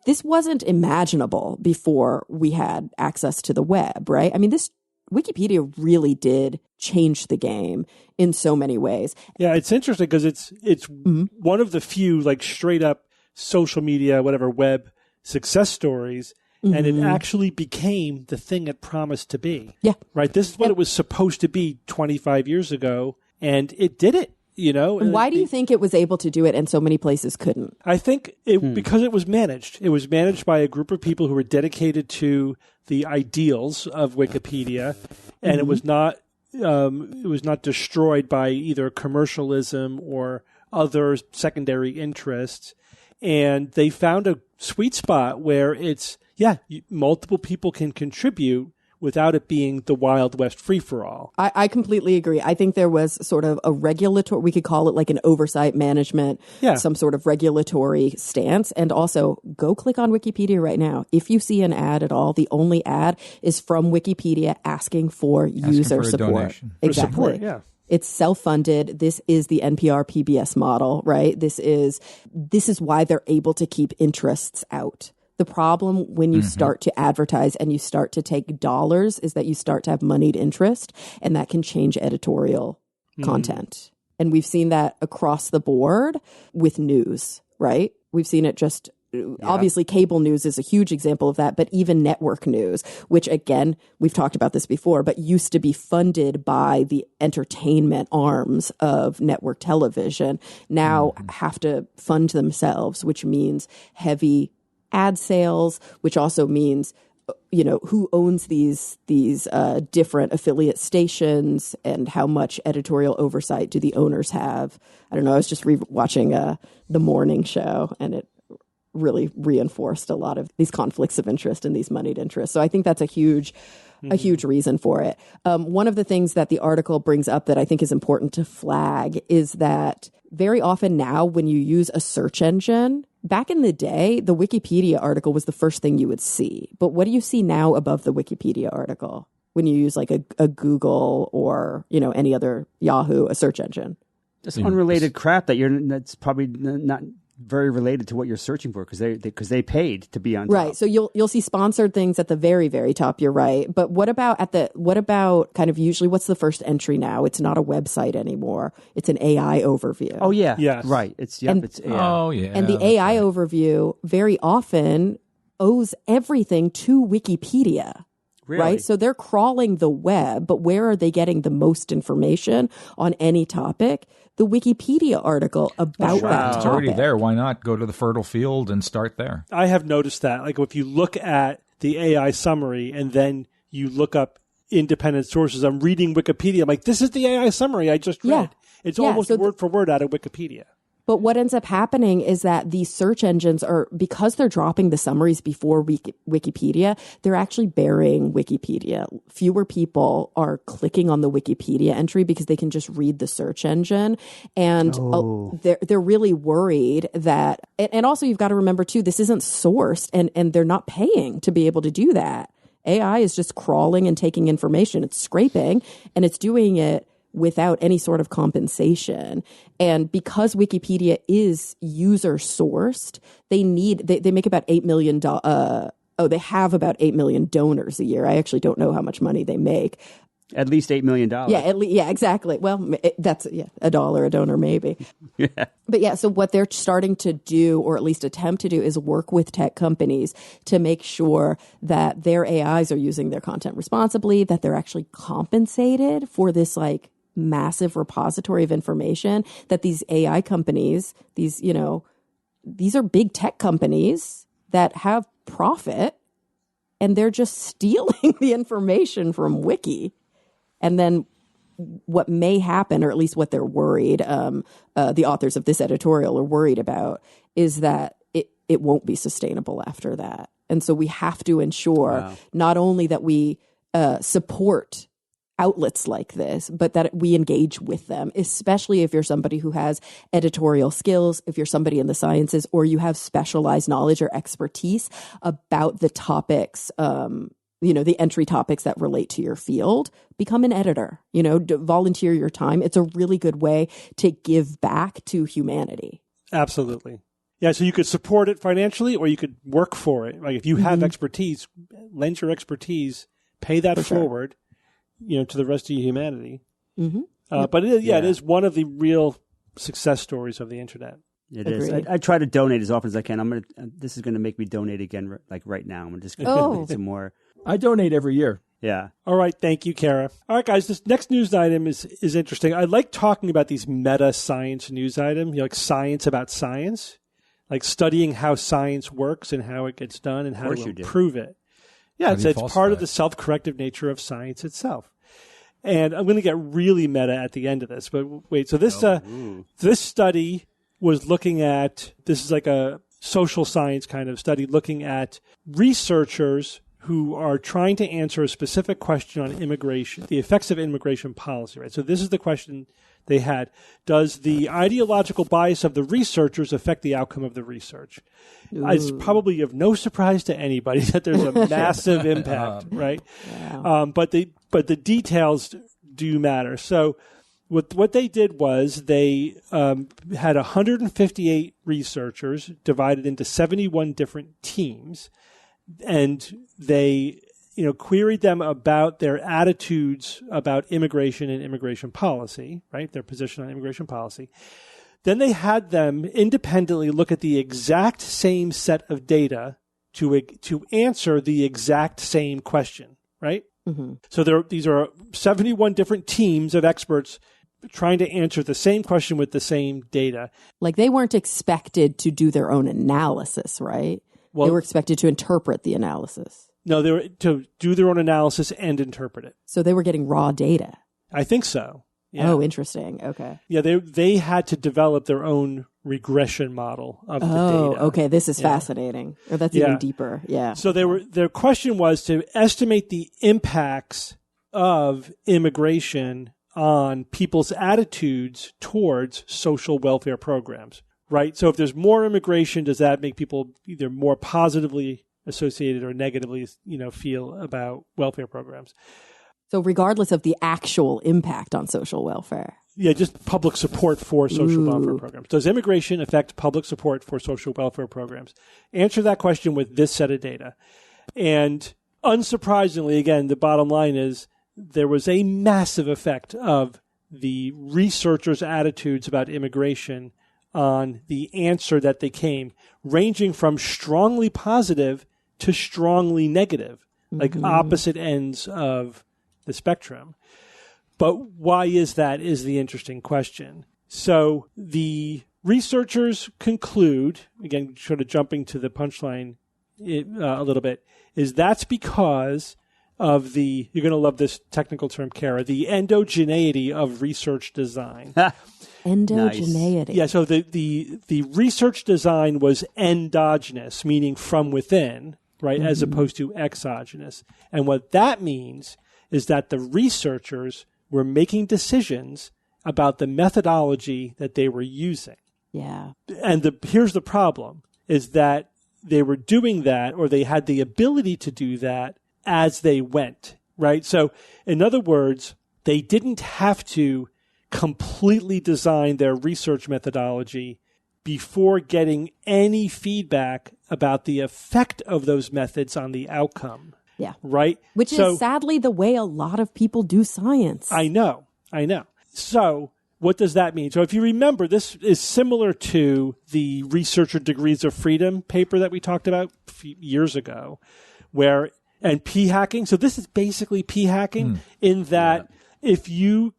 Speaker 4: this wasn't imaginable before we had access to the web, right? I mean, this Wikipedia really did change the game in so many ways.
Speaker 2: Yeah, it's interesting because it's one of the few like straight up social media, whatever, web success stories. And it actually became the thing it promised to be.
Speaker 4: Yeah.
Speaker 2: Right? This is what it was supposed to be 25 years ago, and it did it, And
Speaker 4: why do you think it was able to do it and so many places couldn't?
Speaker 2: I think because it was managed. It was managed by a group of people who were dedicated to the ideals of Wikipedia, and it was not destroyed by either commercialism or other secondary interests. And they found a sweet spot where it's multiple people can contribute without it being the Wild West free-for-all.
Speaker 4: I completely agree. I think there was sort of a regulatory, we could call it like an oversight management, some sort of regulatory stance. And also, go click on Wikipedia right now. If you see an ad at all, the only ad is from Wikipedia asking for user support.
Speaker 5: Donation.
Speaker 4: Exactly.
Speaker 2: Support,
Speaker 4: It's self-funded. This is the NPR PBS model, right? This is why they're able to keep interests out. The problem when you start to advertise and you start to take dollars is that you start to have moneyed interest, and that can change editorial content. And we've seen that across the board with news, right? We've seen it just obviously cable news is a huge example of that, but even network news, which again, we've talked about this before, but used to be funded by the entertainment arms of network television, now have to fund themselves, which means heavy ad sales, which also means, who owns these different affiliate stations and how much editorial oversight do the owners have. I don't know. I was just watching The Morning Show, and it really reinforced a lot of these conflicts of interest and these moneyed interests. So I think that's a huge reason for it. One of the things that the article brings up that I think is important to flag is that very often now when you use a search engine, back in the day, the Wikipedia article was the first thing you would see. But what do you see now above the Wikipedia article? when you use like a Google or, any other Yahoo, a search engine.
Speaker 6: Just unrelated crap that's probably not very related to what you're searching for because they paid to be on top.
Speaker 4: Right. So you'll see sponsored things at the very, very top. You're right. But what about kind of usually what's the first entry now? It's not a website anymore. It's an AI overview.
Speaker 6: Oh yeah.
Speaker 2: Yes.
Speaker 6: Right. It's AI.
Speaker 5: Oh yeah.
Speaker 4: And the AI overview very often owes everything to Wikipedia.
Speaker 6: Really?
Speaker 4: Right. So they're crawling the web, but where are they getting the most information on any topic? The Wikipedia article about that topic.
Speaker 5: It's already there. Why not go to the fertile field and start there?
Speaker 2: I have noticed that. Like if you look at the AI summary and then you look up independent sources, I'm reading Wikipedia. I'm like, this is the AI summary I just read.
Speaker 4: Yeah.
Speaker 2: It's almost word for word out of Wikipedia.
Speaker 4: But what ends up happening is that these search engines because they're dropping the summaries before Wikipedia, they're actually burying Wikipedia. Fewer people are clicking on the Wikipedia entry because they can just read the search engine. And they're really worried that, and also you've got to remember too, this isn't sourced and they're not paying to be able to do that. AI is just crawling and taking information. It's scraping and it's doing it without any sort of compensation. And because Wikipedia is user sourced, they make about $8 million. They have about 8 million donors a year. I actually don't know how much money they make.
Speaker 6: At least $8 million.
Speaker 4: Yeah, exactly. Well, that's $1 a donor maybe.
Speaker 6: Yeah.
Speaker 4: But yeah, so what they're starting to do, or at least attempt to do, is work with tech companies to make sure that their AIs are using their content responsibly, that they're actually compensated for this like massive repository of information that these AI companies, these are big tech companies that have profit and they're just stealing the information from Wiki. And then what may happen, or at least what they're worried, the authors of this editorial are worried about, is that it won't be sustainable after that. And so we have to ensure not only that we support outlets like this, but that we engage with them, especially if you're somebody who has editorial skills, if you're somebody in the sciences, or you have specialized knowledge or expertise about the topics, the entry topics that relate to your field. Become an editor, volunteer your time. It's a really good way to give back to humanity.
Speaker 2: Absolutely. Yeah, so you could support it financially or you could work for it. Like if you have expertise, lend your expertise, pay that forward. To the rest of humanity. Mm-hmm. But it is one of the real success stories of the internet.
Speaker 6: It is. I try to donate as often as I can. This is going to make me donate again, like right now. I'm just going to donate some more.
Speaker 3: I donate every year.
Speaker 6: Yeah.
Speaker 2: All right. Thank you, Kara. All right, guys. This next news item is interesting. I like talking about these meta science news items, like science about science, like studying how science works and how it gets done and how to improve it. Yeah, it's part of the self-corrective nature of science itself. And I'm going to get really meta at the end of this, but wait. So this study was looking at, this is like a social science kind of study, looking at researchers who are trying to answer a specific question on immigration, the effects of immigration policy, right? So this is the question they had. Does the ideological bias of the researchers affect the outcome of the research? It's probably of no surprise to anybody that there's a massive impact, right? Wow. But the details do matter. So what they did was they had 158 researchers divided into 71 different teams, and they queried them about their attitudes about immigration and immigration policy, right? Their position on immigration policy. Then they had them independently look at the exact same set of data to answer the exact same question, right? Mm-hmm. So these are 71 different teams of experts trying to answer the same question with the same data.
Speaker 4: Like they weren't expected to do their own analysis, right? Well, they were expected to interpret the analysis.
Speaker 2: No, they were to do their own analysis and interpret it.
Speaker 4: So they were getting raw data.
Speaker 2: I think so. Yeah.
Speaker 4: Oh, interesting. Okay.
Speaker 2: Yeah, they had to develop their own regression model of the data.
Speaker 4: Oh, okay. This is fascinating. Or that's even deeper. Yeah.
Speaker 2: So their question was to estimate the impacts of immigration on people's attitudes towards social welfare programs, right? So if there's more immigration, does that make people either more positively associated or negatively, feel about welfare programs?
Speaker 4: So regardless of the actual impact on social welfare.
Speaker 2: Yeah, just public support for social welfare programs. Does immigration affect public support for social welfare programs? Answer that question with this set of data. And unsurprisingly, again, the bottom line is there was a massive effect of the researchers' attitudes about immigration on the answer that they came, ranging from strongly positive to strongly negative, like opposite ends of the spectrum. But why is that is the interesting question. So the researchers conclude, again, sort of jumping to the punchline a little bit, is that's because of the, you're going to love this technical term, Kara, the endogeneity of research design.
Speaker 4: Endogeneity.
Speaker 2: Nice. Yeah, so the research design was endogenous, meaning from within, right, as opposed to exogenous. And what that means is that the researchers were making decisions about the methodology that they were using.
Speaker 4: Yeah.
Speaker 2: And here's the problem, is that they were doing that, or they had the ability to do that as they went, right? So in other words, they didn't have to completely design their research methodology before getting any feedback about the effect of those methods on the outcome.
Speaker 4: Yeah.
Speaker 2: Right?
Speaker 4: Which is sadly the way a lot of people do science.
Speaker 2: I know. So what does that mean? So if you remember, this is similar to the Researcher Degrees of Freedom paper that we talked about a few years ago, and p-hacking. So this is basically p-hacking in that if you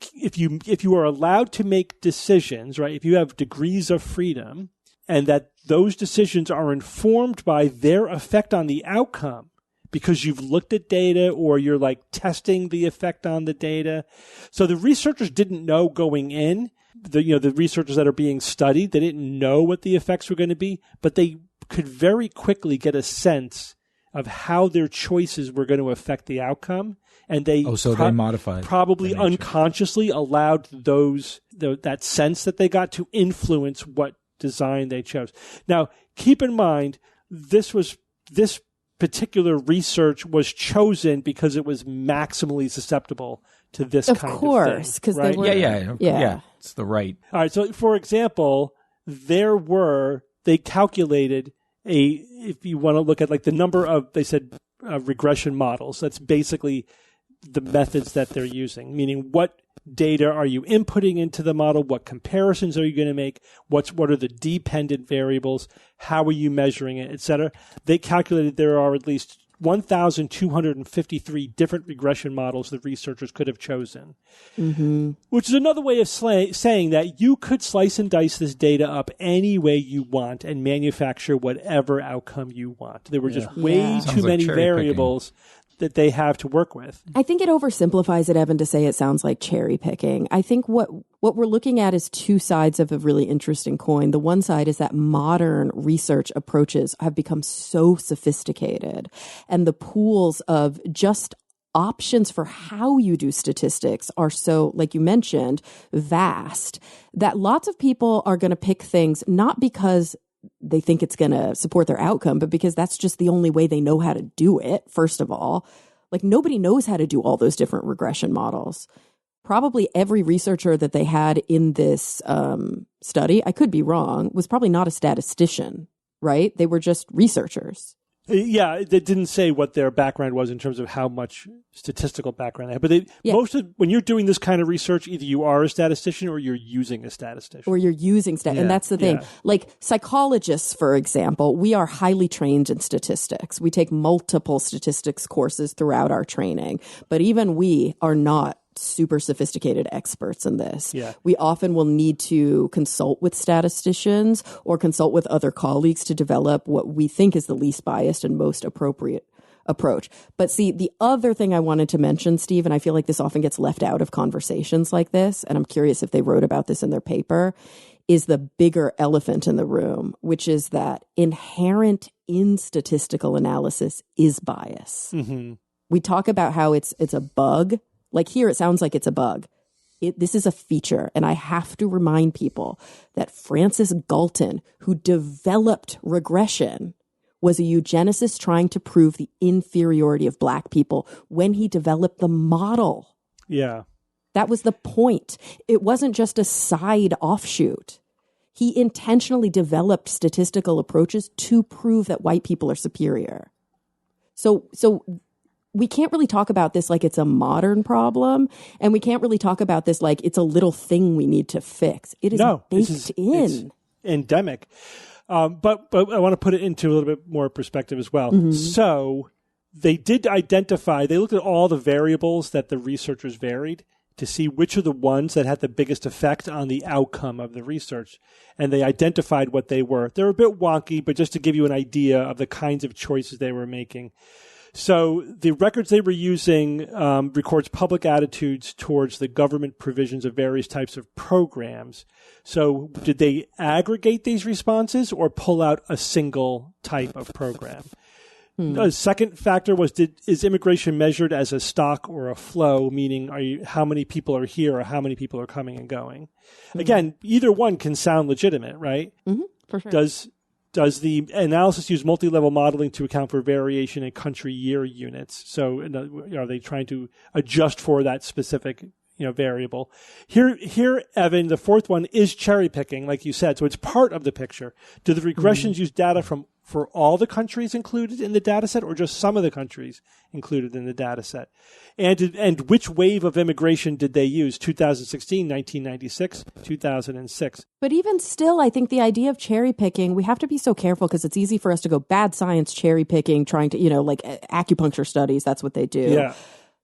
Speaker 2: are allowed to make decisions, right, if you have degrees of freedom and that those decisions are informed by their effect on the outcome because you've looked at data or you're like testing the effect on the data. So the researchers didn't know going in, the researchers that are being studied, they didn't know what the effects were going to be, but they could very quickly get a sense of how their choices were going to affect the outcome. And they
Speaker 5: they modified,
Speaker 2: probably unconsciously allowed that sense that they got to influence what design they chose. Now, keep in mind, this particular research was chosen because it was maximally susceptible to this kind of thing.
Speaker 4: Of course, because
Speaker 2: right?
Speaker 4: they were...
Speaker 5: Yeah, it's the right.
Speaker 2: All right, so for example, they calculated if you want to look at like the number of, they said, regression models. That's basically the methods that they're using, meaning what data are you inputting into the model? What comparisons are you going to make? What are the dependent variables? How are you measuring it, et cetera? They calculated there are at least 1,253 different regression models the researchers could have chosen, which is another way of saying that you could slice and dice this data up any way you want and manufacture whatever outcome you want. There were just way too many variables that they have to work with.
Speaker 4: I think it oversimplifies it, Evan, to say it sounds like cherry picking. I think what we're looking at is two sides of a really interesting coin. The one side is that modern research approaches have become so sophisticated, and the pools of just options for how you do statistics are so, like you mentioned, vast, that lots of people are going to pick things not because they think it's going to support their outcome, but because that's just the only way they know how to do it, first of all. Like, nobody knows how to do all those different regression models. Probably every researcher that they had in this study, I could be wrong, was probably not a statistician, right? They were just researchers.
Speaker 2: Yeah, they didn't say what their background was in terms of how much statistical background they had. But when you're doing this kind of research, either you are a statistician or you're using a statistician.
Speaker 4: Or you're using and that's the thing. Like psychologists, for example, we are highly trained in statistics. We take multiple statistics courses throughout our training. But even we are not super sophisticated experts in this.
Speaker 2: Yeah.
Speaker 4: We often will need to consult with statisticians or consult with other colleagues to develop what we think is the least biased and most appropriate approach. But see, the other thing I wanted to mention, Steve, and I feel like this often gets left out of conversations like this, and I'm curious if they wrote about this in their paper, is the bigger elephant in the room, which is that inherent in statistical analysis is bias. We talk about how it's a bug. Like here, it sounds like it's a bug. This is a feature. And I have to remind people that Francis Galton, who developed regression, was a eugenicist trying to prove the inferiority of black people when he developed the model.
Speaker 2: Yeah.
Speaker 4: That was the point. It wasn't just a side offshoot. He intentionally developed statistical approaches to prove that white people are superior. So we can't really talk about this like it's a modern problem, and we can't really talk about this like it's a little thing we need to fix. It is baked in.
Speaker 2: It's endemic. But I want to put it into a little bit more perspective as well. Mm-hmm. So they did identify, they looked at all the variables that the researchers varied to see which are the ones that had the biggest effect on the outcome of the research. And they identified what they were. They're a bit wonky, but just to give you an idea of the kinds of choices they were making. So the records they were using records public attitudes towards the government provisions of various types of programs. So did they aggregate these responses or pull out a single type of program? A second factor was, is immigration measured as a stock or a flow, meaning how many people are here or how many people are coming and going? Again, either one can sound legitimate, right?
Speaker 4: Mm-hmm, for sure.
Speaker 2: Does the analysis use multi-level modeling to account for variation in country year units? So are they trying to adjust for that specific variable? Here, Evan, the fourth one is cherry picking, like you said. So it's part of the picture. Do the regressions use data for all the countries included in the data set or just some of the countries included in the data set? And which wave of immigration did they use? 2016, 1996, 2006.
Speaker 4: But even still, I think the idea of cherry picking, we have to be so careful because it's easy for us to go bad science cherry picking, trying to, like acupuncture studies, that's what they do.
Speaker 2: Yeah.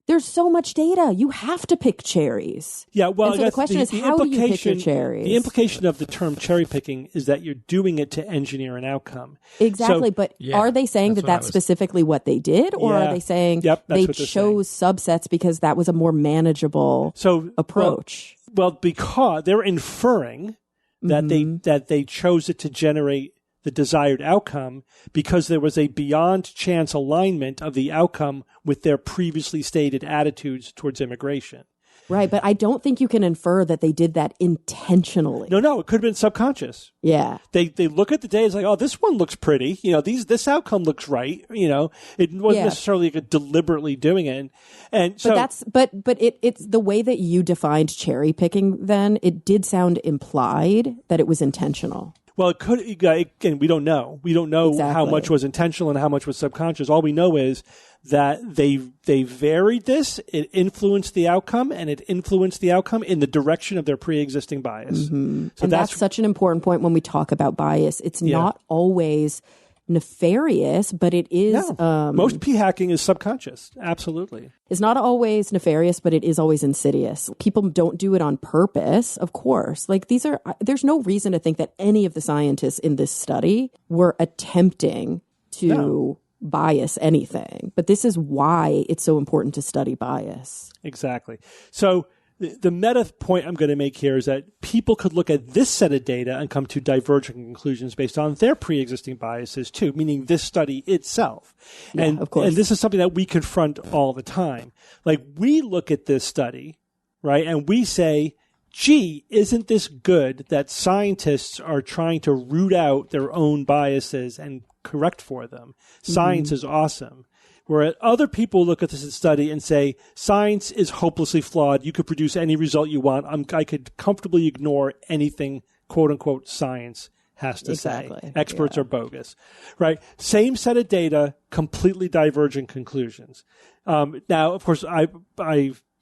Speaker 4: There's so much data. You have to pick cherries.
Speaker 2: Yeah, well,
Speaker 4: and so the question is, how do you pick your cherries?
Speaker 2: The implication of the term cherry picking is that you're doing it to engineer an outcome.
Speaker 4: Exactly, but are they saying that's specifically what they did, or are they saying they chose subsets because that was a more manageable approach?
Speaker 2: Well, because they're inferring that they chose it to generate the desired outcome because there was a beyond chance alignment of the outcome with their previously stated attitudes towards immigration.
Speaker 4: Right, but I don't think you can infer that they did that intentionally.
Speaker 2: No, it could have been subconscious.
Speaker 4: Yeah.
Speaker 2: They look at the data, it's like, oh, this one looks pretty. This outcome looks right. It wasn't necessarily deliberately doing it.
Speaker 4: But it's the way that you defined cherry picking then, it did sound implied that it was intentional.
Speaker 2: Well, it could, again, we don't know. We don't know how much was intentional and how much was subconscious. All we know is that they varied this, it influenced the outcome, and it influenced the outcome in the direction of their pre-existing bias.
Speaker 4: Mm-hmm. So that's such an important point when we talk about bias. It's not always nefarious, but it is...
Speaker 2: most p-hacking is subconscious. Absolutely.
Speaker 4: It's not always nefarious, but it is always insidious. People don't do it on purpose, of course. Like there's no reason to think that any of the scientists in this study were attempting to bias anything. But this is why it's so important to study bias.
Speaker 2: Exactly. So the meta point I'm going to make here is that people could look at this set of data and come to divergent conclusions based on their pre-existing biases too, meaning this study itself.
Speaker 4: Yeah, of course.
Speaker 2: And this is something that we confront all the time. Like we look at this study, right, and we say, gee, isn't this good that scientists are trying to root out their own biases and correct for them? Science is awesome. Where other people look at this study and say, science is hopelessly flawed. You could produce any result you want. I could comfortably ignore anything, quote unquote, science has to say. Experts are bogus, right? Same set of data, completely divergent conclusions. Now, of course, I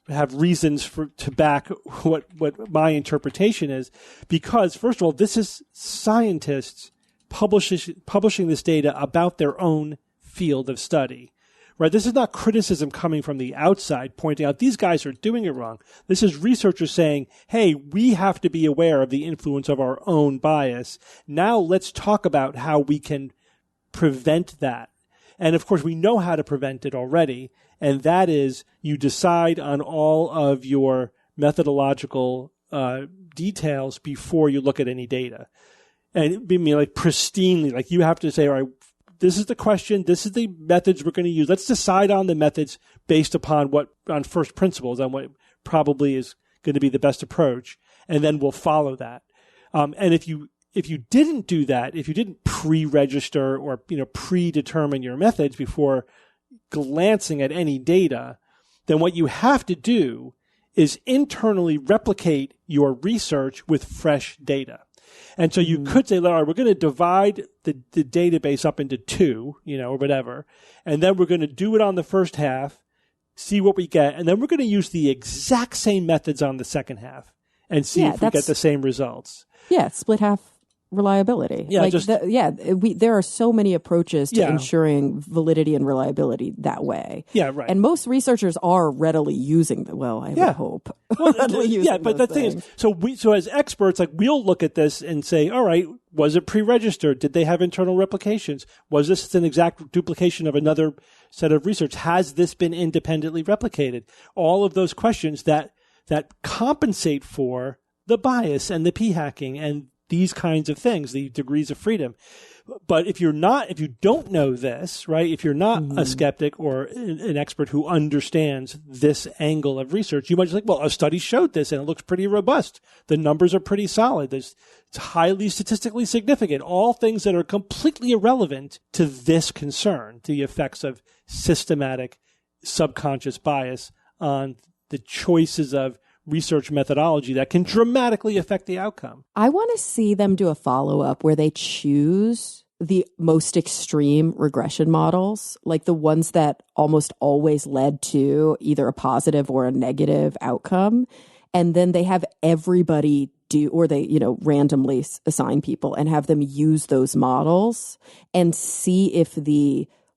Speaker 2: have reasons to back what my interpretation is, because first of all, this is scientists publishing this data about their own field of study. Right, this is not criticism coming from the outside pointing out these guys are doing it wrong. This is researchers saying, hey, we have to be aware of the influence of our own bias. Now let's talk about how we can prevent that. And of course, we know how to prevent it already. And that is you decide on all of your methodological details before you look at any data. And I mean, like pristinely, like you have to say, all right, this is the question. This is the methods we're going to use. Let's decide on the methods based upon on first principles, on what probably is going to be the best approach, and then we'll follow that. And if you if you didn't do that, if you didn't pre-register or predetermine your methods before glancing at any data, then what you have to do is internally replicate your research with fresh data. And so you could say, all right, we're going to divide the database up into two, or whatever, and then we're going to do it on the first half, see what we get, and then we're going to use the exact same methods on the second half and see if we get the same results.
Speaker 4: Yeah, split half reliability.
Speaker 2: Yeah,
Speaker 4: there are so many approaches to ensuring validity and reliability that way.
Speaker 2: Yeah, right.
Speaker 4: And most researchers are readily using them. Well, I would hope.
Speaker 2: But the thing is, so as experts, like we'll look at this and say, all right, was it pre-registered? Did they have internal replications? Was this an exact duplication of another set of research? Has this been independently replicated? All of those questions that compensate for the bias and the p-hacking and these kinds of things, the degrees of freedom. But if you don't know this, right, if you're not a skeptic or an expert who understands this angle of research, you might just well, a study showed this and it looks pretty robust. The numbers are pretty solid. It's highly statistically significant. All things that are completely irrelevant to this concern, to the effects of systematic subconscious bias on the choices of research methodology that can dramatically affect the outcome.
Speaker 4: I want to see them do a follow-up where they choose the most extreme regression models, like the ones that almost always led to either a positive or a negative outcome. And then they have everybody or they, randomly assign people and have them use those models and see if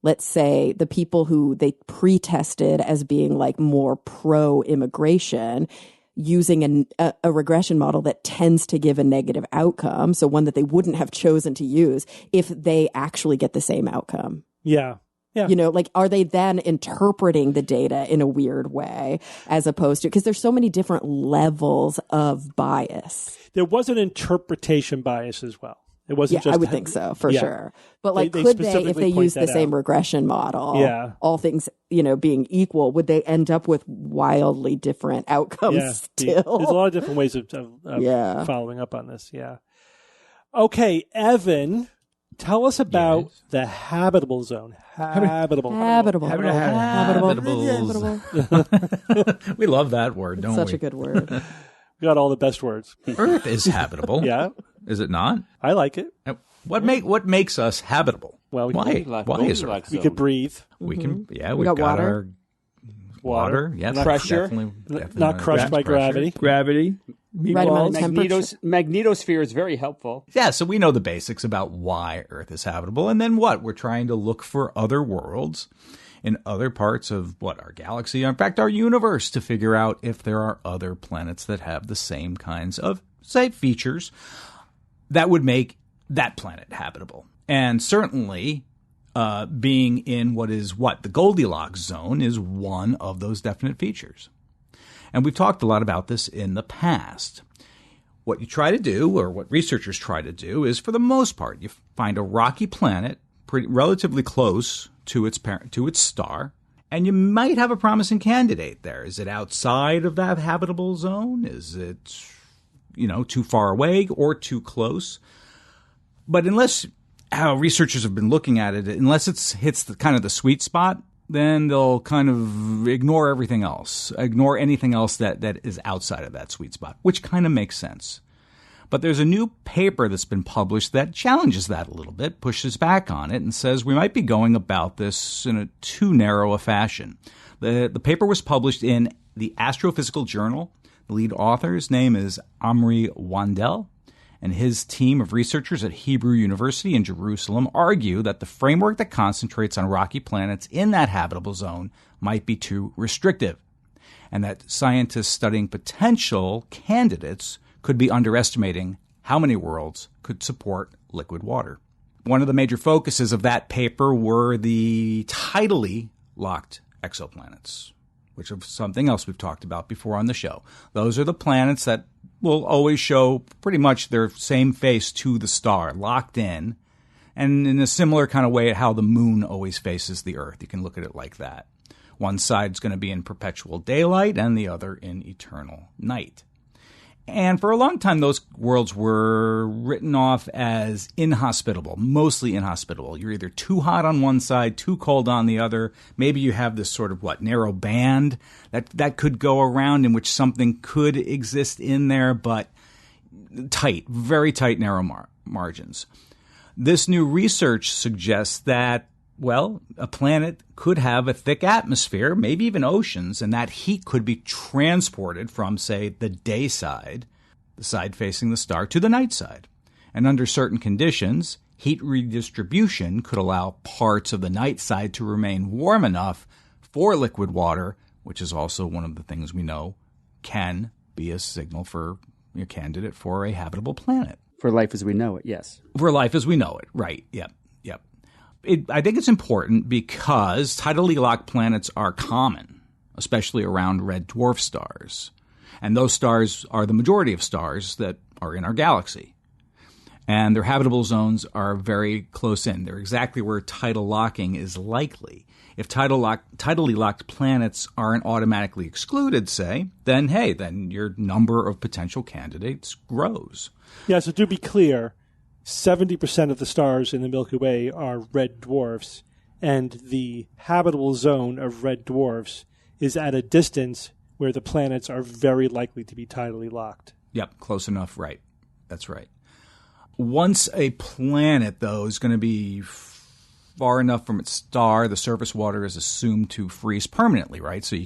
Speaker 4: let's say the people who they pre-tested as being like more pro-immigration using a regression model that tends to give a negative outcome, so one that they wouldn't have chosen to use, if they actually get the same outcome.
Speaker 2: Yeah. Yeah.
Speaker 4: Are they then interpreting the data in a weird way as opposed to, because there's so many different levels of bias.
Speaker 2: There was an interpretation bias as well. It wasn't just.
Speaker 4: I would think so, for sure. But could they, if they use the same regression model, all things, being equal, would they end up with wildly different outcomes still?
Speaker 2: There's a lot of different ways of following up on this. Yeah. Okay, Evan, tell us about the habitable zone. Habitable.
Speaker 5: We love that word, don't we?
Speaker 4: Such a good word.
Speaker 2: We got all the best words.
Speaker 5: Earth is habitable.
Speaker 2: Yeah.
Speaker 5: Is it not?
Speaker 2: I like it.
Speaker 5: What makes us habitable?
Speaker 2: Well,
Speaker 5: why is Earth?
Speaker 2: We could breathe.
Speaker 5: We can. Yeah,
Speaker 4: we got water.
Speaker 5: Our water. Yeah,
Speaker 6: pressure.
Speaker 5: Definitely
Speaker 2: not crushed by gravity.
Speaker 3: Gravity.
Speaker 4: Right amount of temperature.
Speaker 6: Magnetosphere is very helpful.
Speaker 5: Yeah, so we know the basics about why Earth is habitable, and then what? We're trying to look for other worlds in other parts of our galaxy, in fact, our universe, to figure out if there are other planets that have the same kinds of, say, features that would make that planet habitable. And certainly, being in the Goldilocks zone is one of those definite features. And we've talked a lot about this in the past. What you try to do, or what researchers try to do, is for the most part, you find a rocky planet relatively close to its parent, to its star, and you might have a promising candidate there. Is it outside of that habitable zone? Is it, too far away or too close? But unless how researchers have been looking at it, unless it hits the sweet spot, then they'll kind of ignore everything else, ignore anything else that is outside of that sweet spot, which kind of makes sense. But there's a new paper that's been published that challenges that a little bit, pushes back on it, and says we might be going about this in a too narrow a fashion. The paper was published in the Astrophysical Journal. The lead author's name is Omri Wandel, and his team of researchers at Hebrew University in Jerusalem argue that the framework that concentrates on rocky planets in that habitable zone might be too restrictive, and that scientists studying potential candidates could be underestimating how many worlds could support liquid water. One of the major focuses of that paper were the tidally locked exoplanets, which is something else we've talked about before on the show. Those are the planets that will always show pretty much their same face to the star, locked in, and in a similar kind of way at how the moon always faces the Earth. You can look at it like that. One side's going to be in perpetual daylight and the other in eternal night. And for a long time, those worlds were written off as inhospitable, mostly inhospitable. You're either too hot on one side, too cold on the other. Maybe you have this sort of, narrow band that could go around in which something could exist in there, but tight, very tight, narrow margins. This new research suggests that, a planet could have a thick atmosphere, maybe even oceans, and that heat could be transported from, say, the day side, the side facing the star, to the night side. And under certain conditions, heat redistribution could allow parts of the night side to remain warm enough for liquid water, which is also one of the things we know can be a signal for a candidate for a habitable planet.
Speaker 6: For life as we know it, yes.
Speaker 5: For life as we know it, right. Yep. I think it's important because tidally locked planets are common, especially around red dwarf stars. And those stars are the majority of stars that are in our galaxy. And their habitable zones are very close in. They're exactly where tidal locking is likely. If tidally locked planets aren't automatically excluded, say, then your number of potential candidates grows.
Speaker 2: Yeah, so to be clear, 70% of the stars in the Milky Way are red dwarfs, and the habitable zone of red dwarfs is at a distance where the planets are very likely to be tidally locked.
Speaker 5: Yep, close enough, right. That's right. Once a planet, though, is going to be far enough from its star, the surface water is assumed to freeze permanently, right? So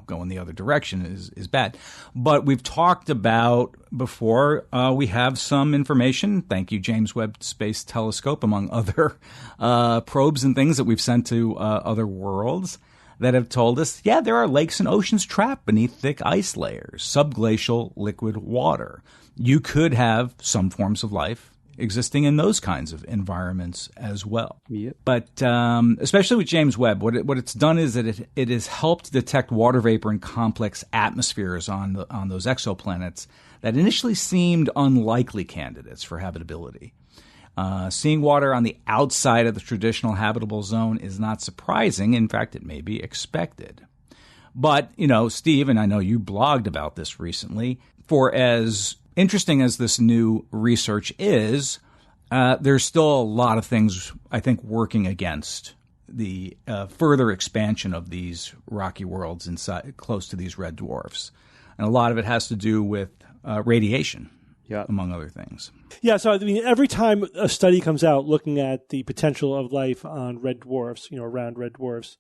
Speaker 5: going the other direction is bad. But we've talked about before, we have some information. Thank you, James Webb Space Telescope, among other probes and things that we've sent to other worlds that have told us, there are lakes and oceans trapped beneath thick ice layers, subglacial liquid water. You could have some forms of life existing in those kinds of environments as well.
Speaker 6: Yep.
Speaker 5: But especially with James Webb, what it's done is that it has helped detect water vapor in complex atmospheres on those exoplanets that initially seemed unlikely candidates for habitability. Seeing water on the outside of the traditional habitable zone is not surprising. In fact, it may be expected. But, Steve, and I know you blogged about this recently, for as interesting as this new research is, there's still a lot of things, I think, working against the further expansion of these rocky worlds inside, close to these red dwarfs. And a lot of it has to do with radiation, among other things.
Speaker 2: Yeah, so every time a study comes out looking at the potential of life on red dwarfs, around red dwarfs,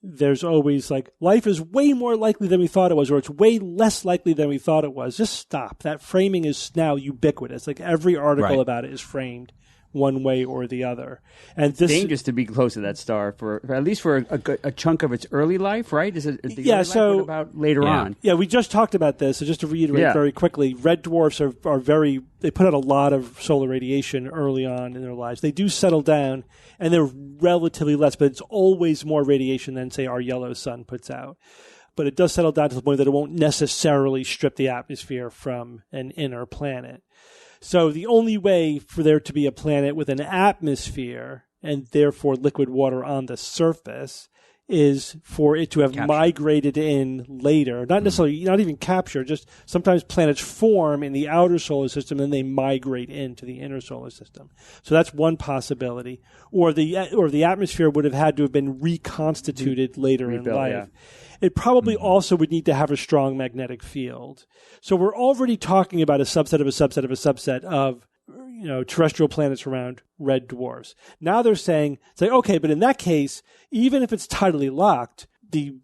Speaker 2: there's always life is way more likely than we thought it was, or it's way less likely than we thought it was. Just stop. That framing is now ubiquitous. Every article about it is framed one way or the other. And this
Speaker 6: dangerous to be close to that star for at least for a chunk of its early life, right? Is it? The early
Speaker 2: so
Speaker 6: life? What about later on?
Speaker 2: Yeah, we just talked about this. So just to reiterate very quickly, red dwarfs are very. They put out a lot of solar radiation early on in their lives. They do settle down, and they're relatively less, but it's always more radiation than, say, our yellow sun puts out. But it does settle down to the point that it won't necessarily strip the atmosphere from an inner planet. So the only way for there to be a planet with an atmosphere and therefore liquid water on the surface is for it to have migrated in later. Not necessarily, not even capture, just sometimes planets form in the outer solar system and they migrate into the inner solar system. So that's one possibility. Or the atmosphere would have had to have been reconstituted later in life. Yeah. It probably also would need to have a strong magnetic field. So we're already talking about a subset of a subset of a subset of terrestrial planets around red dwarfs. Now they're saying, okay, but in that case, even if it's tidally locked, the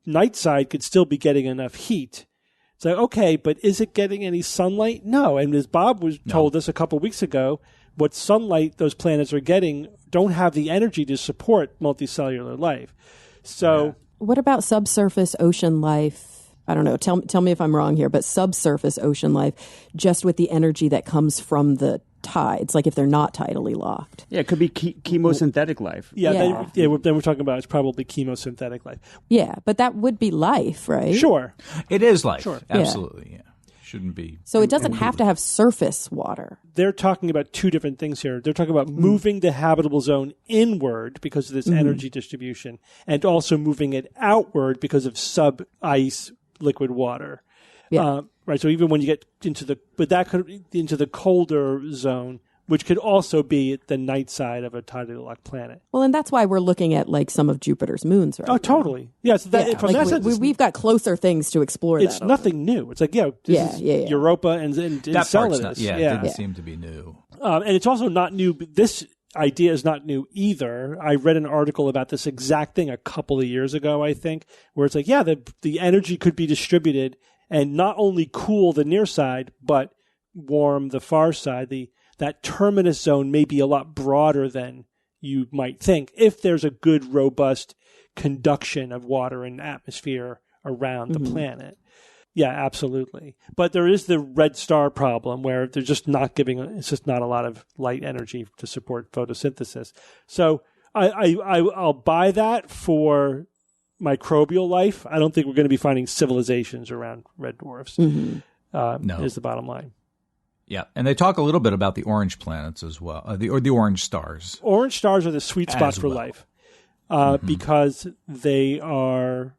Speaker 2: night side could still be getting enough heat. It's okay, but is it getting any sunlight? No. And as Bob told us a couple of weeks ago, what sunlight those planets are getting don't have the energy to support multicellular life. So
Speaker 4: what about subsurface ocean life? I don't know. Tell me if I'm wrong here, but subsurface ocean life, just with the energy that comes from the tides, if they're not tidally locked.
Speaker 6: Yeah, it could be chemosynthetic life.
Speaker 2: Then we're talking about it's probably chemosynthetic life.
Speaker 4: Yeah, but that would be life, right?
Speaker 2: Sure.
Speaker 5: It is life.
Speaker 2: Sure.
Speaker 5: Absolutely, yeah. Shouldn't be.
Speaker 4: So it doesn't have to have surface water.
Speaker 2: They're talking about two different things here. They're talking about moving the habitable zone inward because of this energy distribution, and also moving it outward because of sub-ice liquid water.
Speaker 4: Yeah.
Speaker 2: Right. So even when you get into the colder zone, which could also be the night side of a tidally locked planet.
Speaker 4: Well, and that's why we're looking at like some of Jupiter's moons right now.
Speaker 2: Totally. Yeah. So that, from
Speaker 4: like
Speaker 2: that sense,
Speaker 4: we've got closer things to explore.
Speaker 2: It's nothing new. It's like, this is Europa and
Speaker 5: that
Speaker 2: Enceladus.
Speaker 5: part's not, it didn't seem to be new.
Speaker 2: And it's also not new. This idea is not new either. I read an article about this exact thing a couple of years ago, I think, where it's like, the energy could be distributed and not only cool the near side, but warm the far side. That terminus zone may be a lot broader than you might think if there's a good, robust conduction of water and atmosphere around the planet. Yeah, absolutely. But there is the red star problem where they're just it's just not a lot of light energy to support photosynthesis. So I'll buy that for microbial life. I don't think we're going to be finding civilizations around red dwarfs.
Speaker 5: No.
Speaker 2: Is the bottom line.
Speaker 5: Yeah, and they talk a little bit about the orange planets as well, or the orange stars.
Speaker 2: Orange stars are the sweet spot for life because they are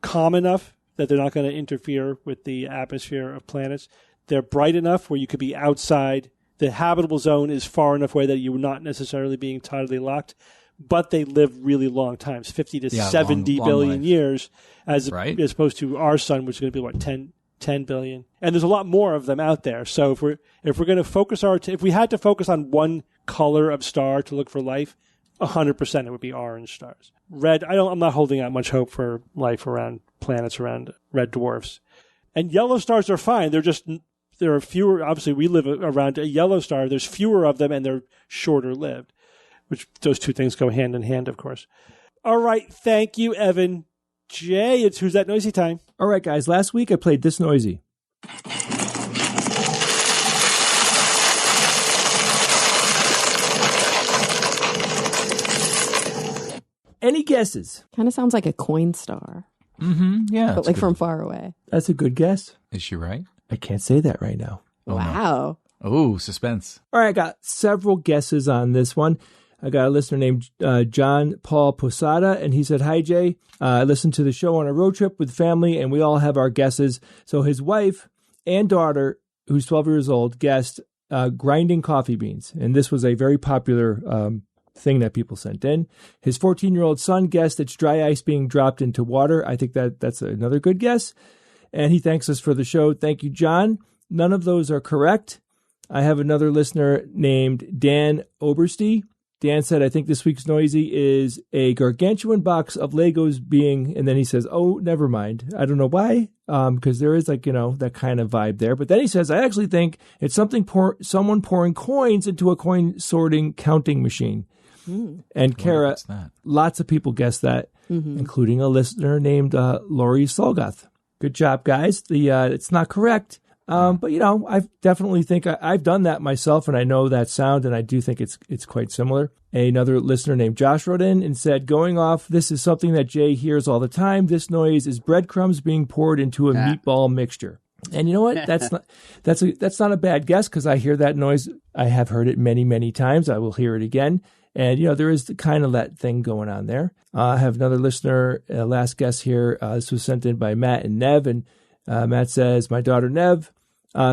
Speaker 2: calm enough that they're not going to interfere with the atmosphere of planets. They're bright enough where you could be outside. The habitable zone is far enough away that you're not necessarily being tidally locked, but they live really long times, 50 to 70 billion years, as opposed to our sun, which is going to be, 10 billion. And there's a lot more of them out there. So if we're going to focus if we had to focus on one color of star to look for life, 100% it would be orange stars. Red, I'm not holding out much hope for life around planets around red dwarfs. And yellow stars are fine. There are fewer. Obviously, we live around a yellow star. There's fewer of them and they're shorter lived, which those two things go hand in hand, of course. All right. Thank you, Evan. Jay, it's Who's That Noisy time.
Speaker 3: All right, guys. Last week I played This Noisy. Any guesses?
Speaker 4: Kind of sounds like a coin star.
Speaker 5: Yeah.
Speaker 4: But like from far away.
Speaker 3: That's a good guess.
Speaker 5: Is she right?
Speaker 3: I can't say that right now.
Speaker 4: Wow.
Speaker 5: Oh, suspense.
Speaker 3: All right, I got several guesses on this one. I got a listener named John Paul Posada, and he said, "Hi, Jay. I listened to the show on a road trip with family, and we all have our guesses." So his wife and daughter, who's 12 years old, guessed grinding coffee beans. And this was a very popular thing that people sent in. His 14-year-old son guessed it's dry ice being dropped into water. I think that's another good guess. And he thanks us for the show. Thank you, John. None of those are correct. I have another listener named Dan Oberste. Dan said, "I think this week's Noisy is a gargantuan box of Legos being," and then he says, "Oh, never mind." I don't know why, because there is that kind of vibe there. But then he says, "I actually think it's someone pouring coins into a coin sorting counting machine." And Kara, lots of people guessed that, including a listener named Lori Solgath. Good job, guys. It's not correct. But I definitely think I've done that myself, and I know that sound, and I do think it's quite similar. Another listener named Josh wrote in and said, "Going off, this is something that Jay hears all the time. This noise is breadcrumbs being poured into a meatball mixture." And you know what? That's not a bad guess, because I hear that noise. I have heard it many, many times. I will hear it again. And, there is kind of that thing going on there. I have another listener, last guess here. This was sent in by Matt and Nev. And Matt says, "My daughter Nev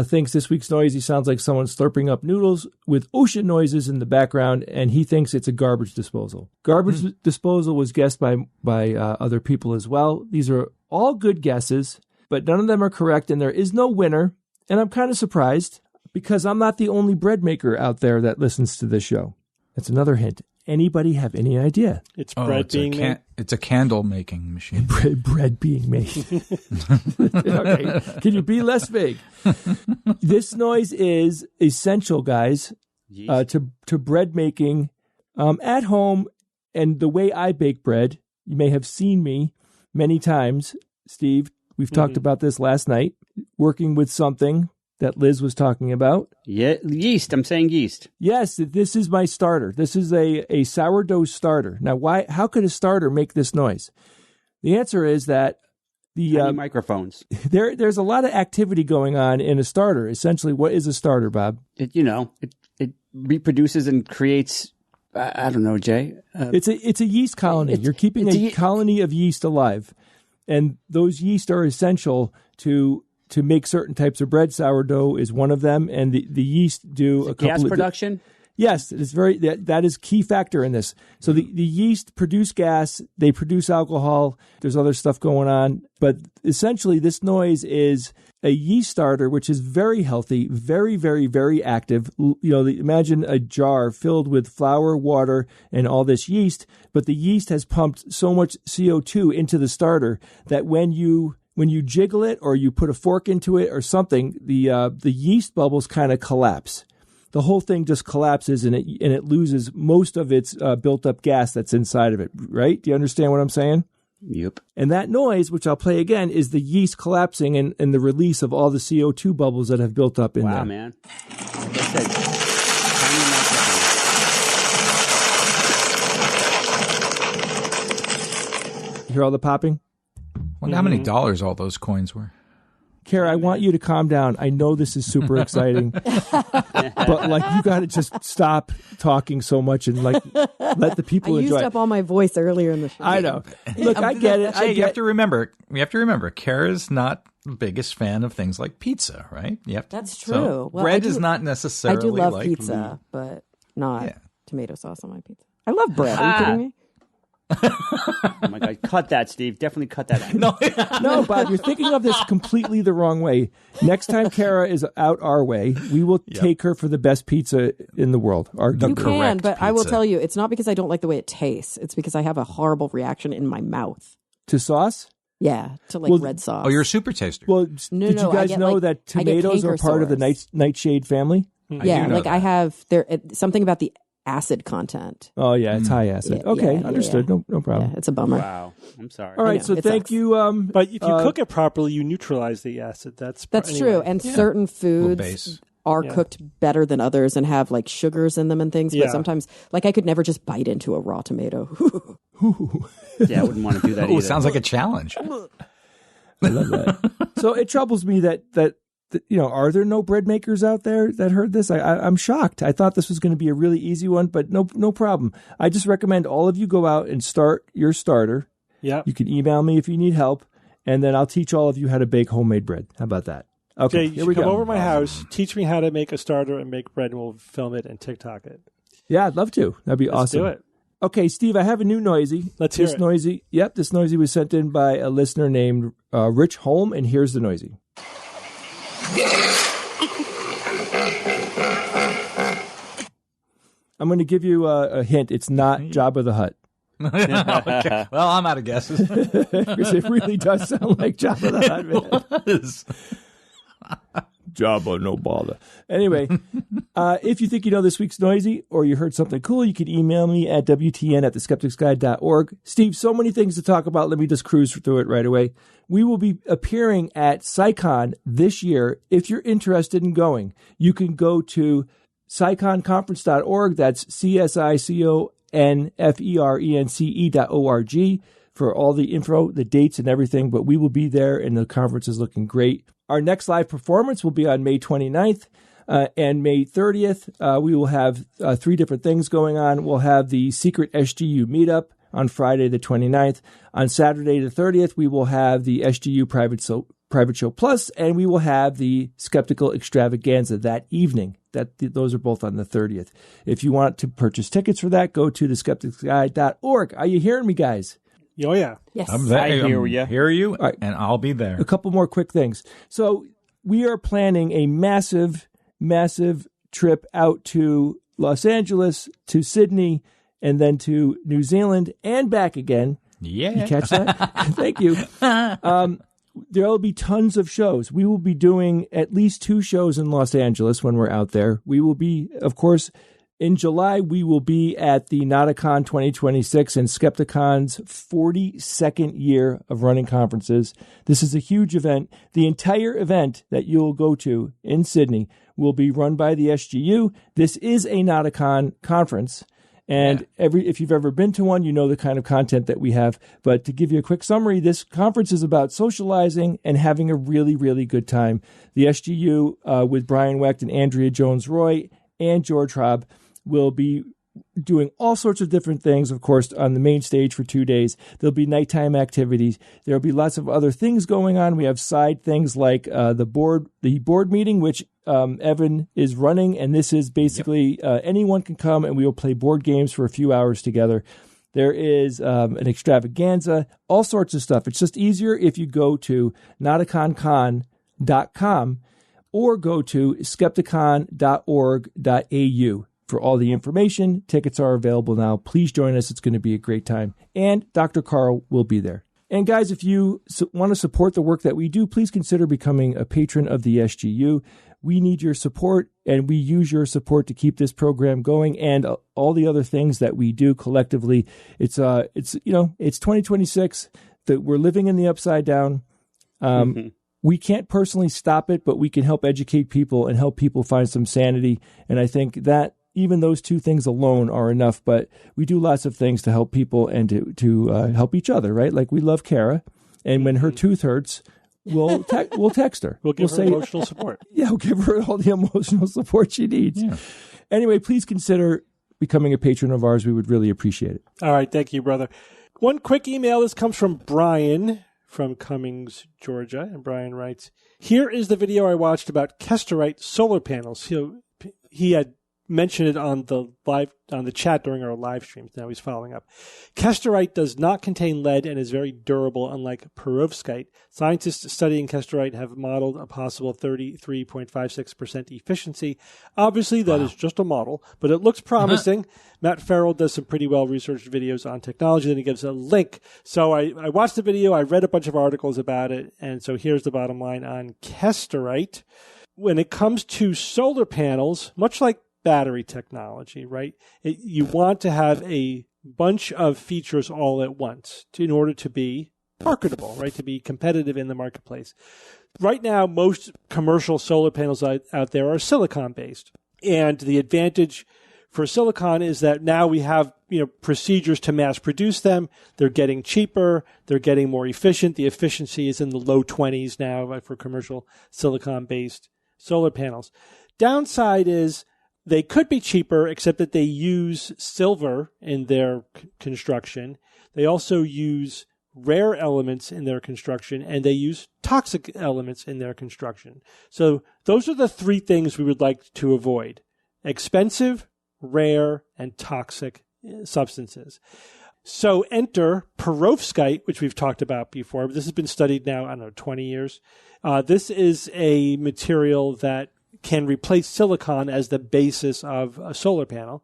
Speaker 3: thinks this week's Noisy sounds like someone slurping up noodles with ocean noises in the background, and he thinks it's a garbage disposal." Garbage disposal was guessed by other people as well. These are all good guesses, but none of them are correct, and there is no winner. And I'm kind of surprised, because I'm not the only bread maker out there that listens to this show. That's another hint. Anybody have any idea?
Speaker 2: It's bread being made.
Speaker 5: It's a candle making machine.
Speaker 3: Bread being made. Okay. Can you be less vague? This noise is essential, guys, to bread making at home. And the way I bake bread, you may have seen me many times, Steve. We've talked about this last night, working with something that Liz was talking about.
Speaker 6: Yeah, yeast. I'm saying yeast.
Speaker 3: Yes, this is my starter. This is a sourdough starter. Now, how could a starter make this noise? The answer is that the
Speaker 6: microphones.
Speaker 3: There's a lot of activity going on in a starter. Essentially, what is a starter, Bob?
Speaker 6: It reproduces and creates. I don't know, Jay.
Speaker 3: It's a yeast colony. You're keeping a colony of yeast alive, and those yeast are essential to to make certain types of bread. Sourdough is one of them, and the yeast do a couple
Speaker 6: gas
Speaker 3: of
Speaker 6: production.
Speaker 3: Yes, it's that is key factor in this. So the yeast produce gas, they produce alcohol. There's other stuff going on, but essentially this noise is a yeast starter, which is very healthy, very, very, very active. Imagine a jar filled with flour, water, and all this yeast, but the yeast has pumped so much CO2 into the starter that when you jiggle it or you put a fork into it or something, the yeast bubbles kind of collapse. The whole thing just collapses and it loses most of its built up gas that's inside of it, right? Do you understand what I'm saying?
Speaker 6: Yep.
Speaker 3: And that noise, which I'll play again, is the yeast collapsing and the release of all the CO2 bubbles that have built up in there.
Speaker 6: Wow, man. Like I said,
Speaker 3: You hear all the popping?
Speaker 5: Wonder how many dollars all those coins were.
Speaker 3: Kara, I want you to calm down. I know this is super exciting, but you got to just stop talking so much and let the people
Speaker 4: I
Speaker 3: enjoy.
Speaker 4: used up all my voice earlier in the show.
Speaker 3: I know. Look, I get it.
Speaker 5: You have to remember. We have to remember. Kara's not the biggest fan of things like pizza, right?
Speaker 4: That's true.
Speaker 5: So
Speaker 4: Well,
Speaker 5: bread is not necessarily.
Speaker 4: I do love
Speaker 5: like
Speaker 4: pizza, but not tomato sauce on my pizza. I love bread. Are you kidding me?
Speaker 6: oh my God, cut that, Steve. Definitely cut that out.
Speaker 3: No, Bob, you're thinking of this completely the wrong way. Next time Kara is out our way, we will take her for the best pizza in the world.
Speaker 4: You can, but
Speaker 5: pizza.
Speaker 4: I will tell you, it's not because I don't like the way it tastes. It's because I have a horrible reachation in my mouth.
Speaker 3: To sauce?
Speaker 4: Yeah, to red sauce.
Speaker 5: Oh, you're a super taster.
Speaker 3: Well, did you guys know that tomatoes are part of the nightshade family?
Speaker 4: Yeah, I have something about the acid content.
Speaker 3: Oh, yeah, it's high acid. Understood.
Speaker 4: Yeah.
Speaker 3: No problem.
Speaker 4: Yeah, it's a bummer.
Speaker 6: Wow, I'm sorry.
Speaker 3: All right, so thank
Speaker 4: sucks.
Speaker 3: you.
Speaker 2: But if you cook it properly, you neutralize the acid. That's
Speaker 4: true. And certain foods are cooked better than others and have like sugars in them and things. But sometimes, I could never just bite into a raw tomato.
Speaker 6: Yeah, I wouldn't want to do that either.
Speaker 5: It sounds like a challenge.
Speaker 3: I love that. So it troubles me that are there no bread makers out there that heard this? I'm shocked. I thought this was going to be a really easy one, but no problem. I just recommend all of you go out and start your starter.
Speaker 2: Yeah.
Speaker 3: You can email me if you need help, and then I'll teach all of you how to bake homemade bread. How about that? Okay,
Speaker 2: Jay,
Speaker 3: here we go.
Speaker 2: Come over to my house, teach me how to make a starter and make bread, and we'll film it and TikTok it.
Speaker 3: Yeah, I'd love to. That'd be awesome.
Speaker 2: Let's do it.
Speaker 3: Okay, Steve, I have a new noisy.
Speaker 2: Let's hear it.
Speaker 3: Noisy. Yep, this noisy was sent in by a listener named Rich Holm, and here's the noisy. I'm going to give you a hint. It's not Jabba the Hutt.
Speaker 5: Okay. Well, I'm out of guesses.
Speaker 3: Because it really does sound like Jabba the Hutt, man. Jabba, no bother. Anyway, if you think you know this week's noisy or you heard something cool, you can email me at wtn@theskepticsguide.org. Steve, so many things to talk about. Let me just cruise through it right away. We will be appearing at SciCon this year. If you're interested in going, you can go to sciconconference.org. That's CSICONFERENCE.org for all the info, the dates, and everything. But we will be there, and the conference is looking great. Our next live performance will be on May 29th and May 30th. We will have 3 different things going on. We'll have the secret SGU meetup on Friday the 29th. On Saturday the 30th, we will have the SGU Private Show Plus, and we will have the Skeptical Extravaganza that evening. Those are both on the 30th. If you want to purchase tickets for that, go to theskepticsguide.org. Are you hearing me, guys?
Speaker 2: Oh, yeah.
Speaker 4: Yes.
Speaker 5: I'm there.
Speaker 6: I hear you.
Speaker 5: Hear you,
Speaker 3: All right.
Speaker 5: and I'll be there.
Speaker 3: A couple more quick things. So we are planning a massive trip out to Los Angeles, to Sydney, and then to New Zealand and back again.
Speaker 5: Yeah.
Speaker 3: You catch that? Thank you. There will be tons of shows. We will be doing at least 2 shows in Los Angeles when we're out there. We will be, of course, in July, we will be at the Nauticon 2026 and Skepticon's 42nd year of running conferences. This is a huge event. The entire event that you'll go to in Sydney will be run by the SGU. This is a Nauticon conference. And if you've ever been to one, you know the kind of content that we have. But to give you a quick summary, this conference is about socializing and having a really, really good time. The SGU with Brian Wecht and Andrea Jones-Roy and George Hobb will be doing all sorts of different things, of course, on the main stage for 2 days. There'll be nighttime activities. There'll be lots of other things going on. We have side things like the board meeting, which Evan is running, and this is basically anyone can come and we will play board games for a few hours together. There is an extravaganza, all sorts of stuff. It's just easier if you go to notaconcon.com or go to skepticon.org.au for all the information. Tickets are available now. Please join us. It's going to be a great time. And Dr. Carl will be there. And guys, if you want to support the work that we do, please consider becoming a patron of the SGU. We need your support, and we use your support to keep this program going and all the other things that we do collectively. It's 2026 that we're living in the upside down. We can't personally stop it, but we can help educate people and help people find some sanity. And I think that even those two things alone are enough, but we do lots of things to help people and to help each other, right? Like we love Kara, and when her tooth hurts, we'll text her.
Speaker 2: We'll give her emotional support.
Speaker 3: Yeah, we'll give her all the emotional support she needs. Yeah. Anyway, please consider becoming a patron of ours. We would really appreciate it.
Speaker 2: All right. Thank you, brother. One quick email. This comes from Brian from Cummings, Georgia. And Brian writes, here is the video I watched about Kesterite solar panels. He had mentioned it on the chat during our live streams. Now he's following up. Kesterite does not contain lead and is very durable, unlike perovskite. Scientists studying Kesterite have modeled a possible 33.56% efficiency. Obviously, that is just a model, but it looks promising. Matt Farrell does some pretty well-researched videos on technology, then he gives a link. So I watched the video, I read a bunch of articles about it, and so here's the bottom line on Kesterite. When it comes to solar panels, much like battery technology, right? You want to have a bunch of features all at once in order to be marketable, right? To be competitive in the marketplace. Right now, most commercial solar panels out there are silicon-based. And the advantage for silicon is that now we have, procedures to mass produce them. They're getting cheaper. They're getting more efficient. The efficiency is in the low 20s now for commercial silicon-based solar panels. Downside is they could be cheaper, except that they use silver in their construction. They also use rare elements in their construction, and they use toxic elements in their construction. So those are the three things we would like to avoid: expensive, rare, and toxic substances. So enter perovskite, which we've talked about before. This has been studied now, 20 years. This is a material that can replace silicon as the basis of a solar panel.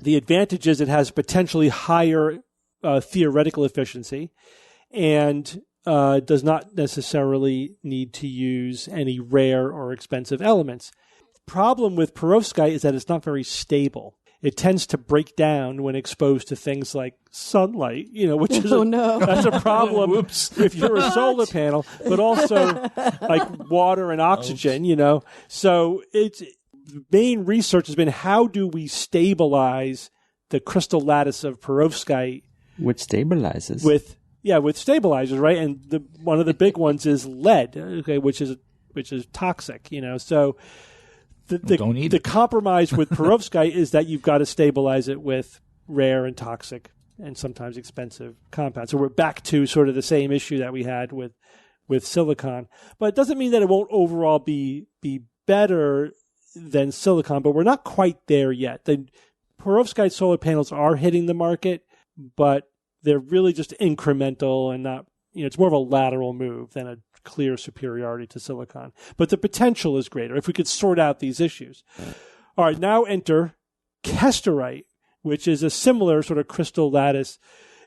Speaker 2: The advantage is it has potentially higher theoretical efficiency and does not necessarily need to use any rare or expensive elements. The problem with perovskite is that it's not very stable. It tends to break down when exposed to things like sunlight, which is that's a problem if you're a solar panel, but also like water and oxygen, So the main research has been, how do we stabilize the crystal lattice of perovskite?
Speaker 6: Which stabilizes. With
Speaker 2: stabilizers, right? And one of the big ones is lead, which is toxic, So the compromise with perovskite is that you've got to stabilize it with rare and toxic and sometimes expensive compounds. So we're back to sort of the same issue that we had with silicon. But it doesn't mean that it won't overall be better than silicon, but we're not quite there yet. The perovskite solar panels are hitting the market, but they're really just incremental and not, it's more of a lateral move than a clear superiority to silicon. But the potential is greater if we could sort out these issues. All right, now enter Kesterite, which is a similar sort of crystal lattice,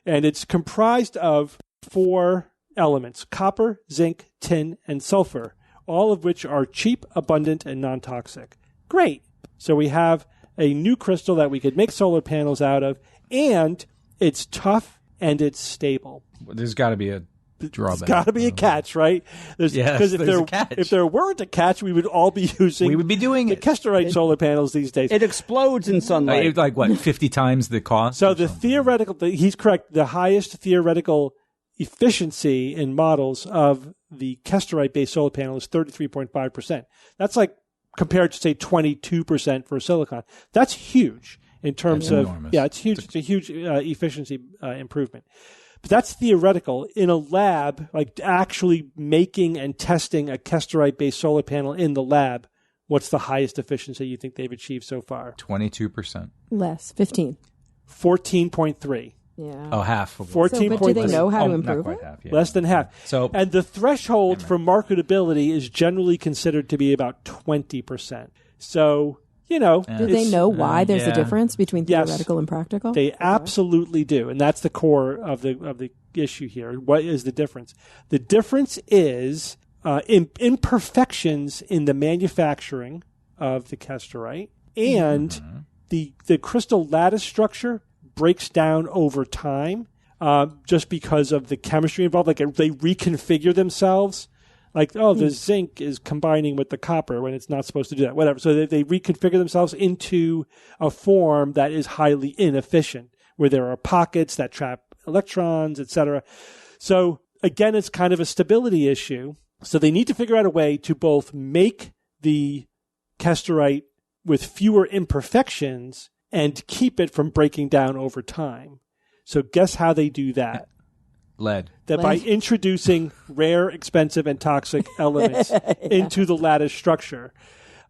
Speaker 2: and it's comprised of 4 elements: copper, zinc, tin, and sulfur, all of which are cheap, abundant, and non-toxic. Great. So we have a new crystal that we could make solar panels out of, and it's tough and it's stable.
Speaker 5: There's got to be a drawback.
Speaker 2: It's got to be a catch, right? Because if there weren't a catch, we would all be using.
Speaker 5: We would be doing
Speaker 2: the Kesterite solar panels these days.
Speaker 6: It explodes in sunlight.
Speaker 5: Like what, 50 times the cost?
Speaker 2: So he's correct. The highest theoretical efficiency in models of the Kesterite-based solar panel is 33.5%. That's like compared to say 22% for silicon. That's huge. in terms of
Speaker 5: enormous.
Speaker 2: yeah, it's huge. It's a huge efficiency improvement. But that's theoretical. In a lab, like actually making and testing a Kesterite-based solar panel in the lab, what's the highest efficiency you think they've achieved so far?
Speaker 5: 22%.
Speaker 4: Less, 15.
Speaker 2: 14.3.
Speaker 4: Yeah.
Speaker 5: Oh, half.
Speaker 4: So, but do they know how to improve
Speaker 5: not
Speaker 4: it?
Speaker 5: quite half, yeah.
Speaker 2: Less than half.
Speaker 5: So,
Speaker 2: and the threshold for marketability is generally considered to be about 20%. So, you know.
Speaker 4: Do they know why there's a
Speaker 5: yeah.
Speaker 4: difference between theoretical and practical?
Speaker 2: They absolutely do. And that's the core of the issue here. What is the difference? The difference is imperfections in the manufacturing of the Kesterite, and the crystal lattice structure breaks down over time just because of the chemistry involved. Like they reconfigure themselves. Like, the zinc is combining with the copper when it's not supposed to do that, whatever. So they reconfigure themselves into a form that is highly inefficient, where there are pockets that trap electrons, etc. So again, it's kind of a stability issue. So they need to figure out a way to both make the Kesterite with fewer imperfections and keep it from breaking down over time. So guess how they do that?
Speaker 5: lead.
Speaker 2: By introducing rare, expensive, and toxic elements into the lattice structure.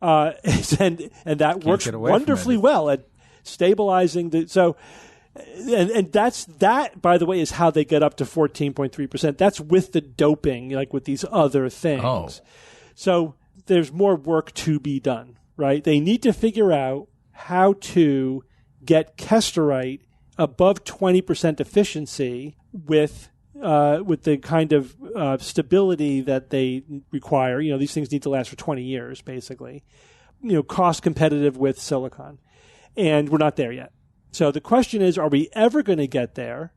Speaker 2: And that works wonderfully well at stabilizing the... So, and that, by the way, is how they get up to 14.3%. That's with the doping, like with these other things.
Speaker 5: Oh.
Speaker 2: So there's more work to be done, right? They need to figure out how to get Kesterite above 20% efficiency with the kind of stability that they require. You know, these things need to last for 20 years, basically. You know, cost competitive with silicon. And we're not there yet. So the question is, are we ever going to get there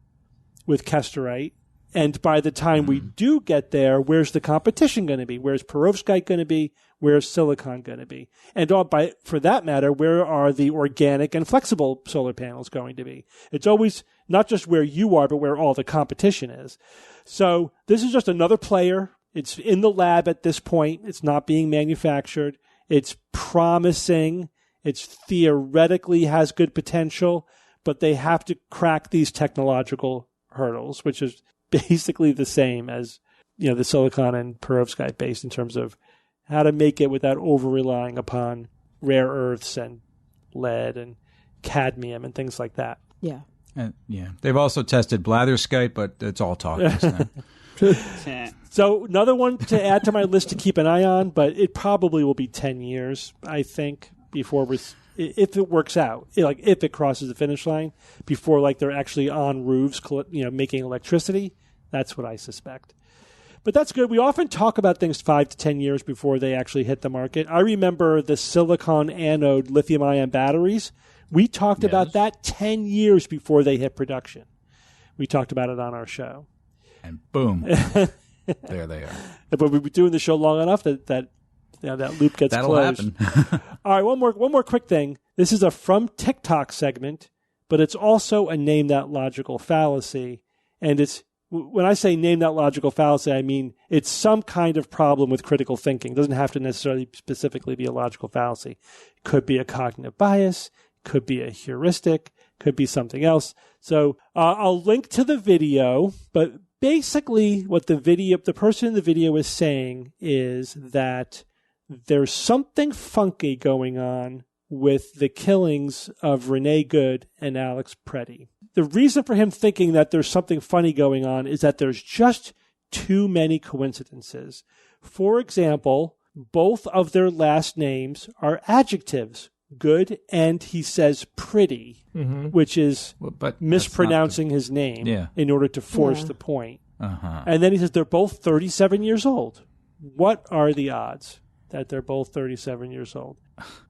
Speaker 2: with Kesterite? And by the time we do get there, where's the competition going to be? Where's perovskite going to be? Where's silicon going to be? And for that matter, where are the organic and flexible solar panels going to be? It's always not just where you are, but where all the competition is. So this is just another player. It's in the lab at this point. It's not being manufactured. It's promising. It's theoretically has good potential, but they have to crack these technological hurdles, which is basically the same as, you know, the silicon and perovskite based in terms of how to make it without over-relying upon rare earths and lead and cadmium and things like that.
Speaker 4: Yeah.
Speaker 5: They've also tested blatherskite, but it's all talk.
Speaker 2: So another one to add to my list to keep an eye on, but it probably will be 10 years, I think, before if it works out, like if it crosses the finish line, before like they're actually on roofs, you know, making electricity. That's what I suspect. But that's good. We often talk about things 5 to 10 years before they actually hit the market. I remember the silicon anode lithium-ion batteries. We talked about that 10 years before they hit production. We talked about it on our show.
Speaker 5: And boom, there they are.
Speaker 2: But we've been doing the show long enough that loop gets
Speaker 5: That'll
Speaker 2: closed.
Speaker 5: happen.
Speaker 2: All right, one more quick thing. This is a From TikTok segment, but it's also a Name That Logical Fallacy. And it's when I say name that logical fallacy, I mean it's some kind of problem with critical thinking. It doesn't have to necessarily specifically be a logical fallacy. It could be a cognitive bias, could be a heuristic, could be something else. So I'll link to the video, but basically what the person in the video is saying is that there's something funky going on with the killings of Renee Good and Alex Preddy. The reason for him thinking that there's something funny going on is that there's just too many coincidences. For example, both of their last names are adjectives, Good and he says pretty, which is mispronouncing his name in order to force the point. And then he says they're both 37 years old. What are the odds that they're both 37 years old?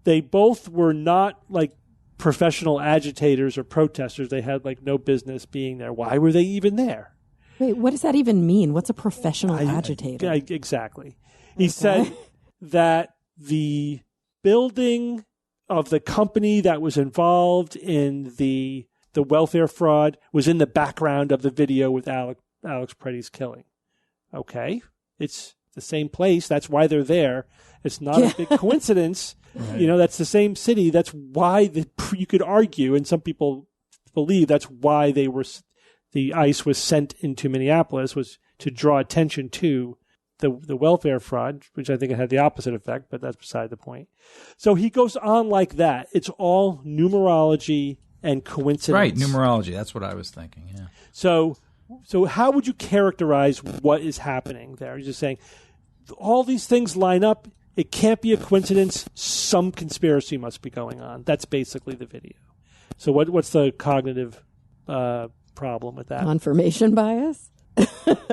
Speaker 2: They both were not like professional agitators or protesters. They had like no business being there. Why were they even there?
Speaker 4: Wait, what does that even mean? What's a professional agitator?
Speaker 2: Exactly. He said that the building of the company that was involved in the welfare fraud was in the background of the video with Alex Preddy's killing. Okay. It's the same place. That's why they're there. It's not a big coincidence That's the same city. That's why you could argue, and some people believe that's why the ice was sent into Minneapolis, was to draw attention to the welfare fraud, which I think it had the opposite effect, but that's beside the point. So he goes on like that. It's all numerology and coincidence.
Speaker 5: Right, numerology. That's what I was thinking, yeah.
Speaker 2: So how would you characterize what is happening there? You're just saying all these things line up. It can't be a coincidence. Some conspiracy must be going on. That's basically the video. So what's the cognitive problem with that?
Speaker 4: Confirmation bias?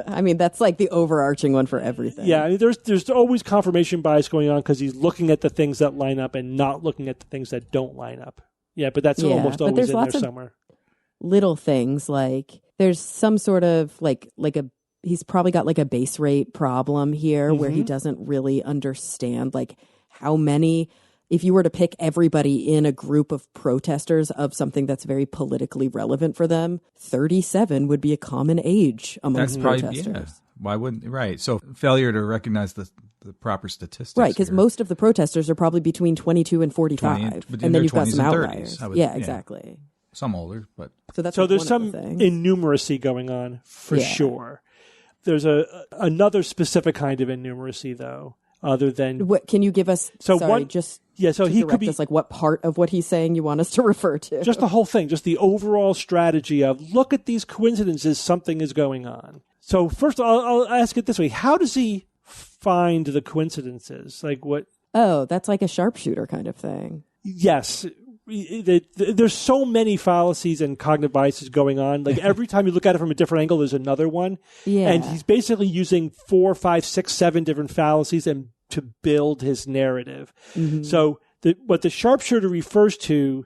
Speaker 4: I mean, that's like the overarching one for everything.
Speaker 2: Yeah, I mean, there's always confirmation bias going on because he's looking at the things that line up and not looking at the things that don't line up. Yeah, but that's almost always in there somewhere.
Speaker 4: Little things like there's some sort of he's probably got like a base rate problem here where he doesn't really understand like how many. If you were to pick everybody in a group of protesters of something that's very politically relevant for them, 37 would be a common age amongst protesters.
Speaker 5: Yeah. Why wouldn't, right. So failure to recognize the proper statistics.
Speaker 4: Right, because most of the protesters are probably between 22 and 45. And then you've got some outliers. Exactly.
Speaker 5: Some older, but.
Speaker 4: So
Speaker 2: there's some innumeracy going on for sure. There's another specific kind of innumeracy, though. Other than
Speaker 4: what can you give us? So he could be us, like what part of what he's saying you want us to refer to?
Speaker 2: Just the whole thing, just the overall strategy of look at these coincidences, something is going on. So first, I'll ask it this way: how does he find the coincidences? Like what?
Speaker 4: Oh, that's like a sharpshooter kind of thing.
Speaker 2: Yes. There's so many fallacies and cognitive biases going on. Like every time you look at it from a different angle, there's another one. Yeah. And he's basically using 4, 5, 6, 7 different fallacies and to build his narrative. Mm-hmm. So what the sharpshooter refers to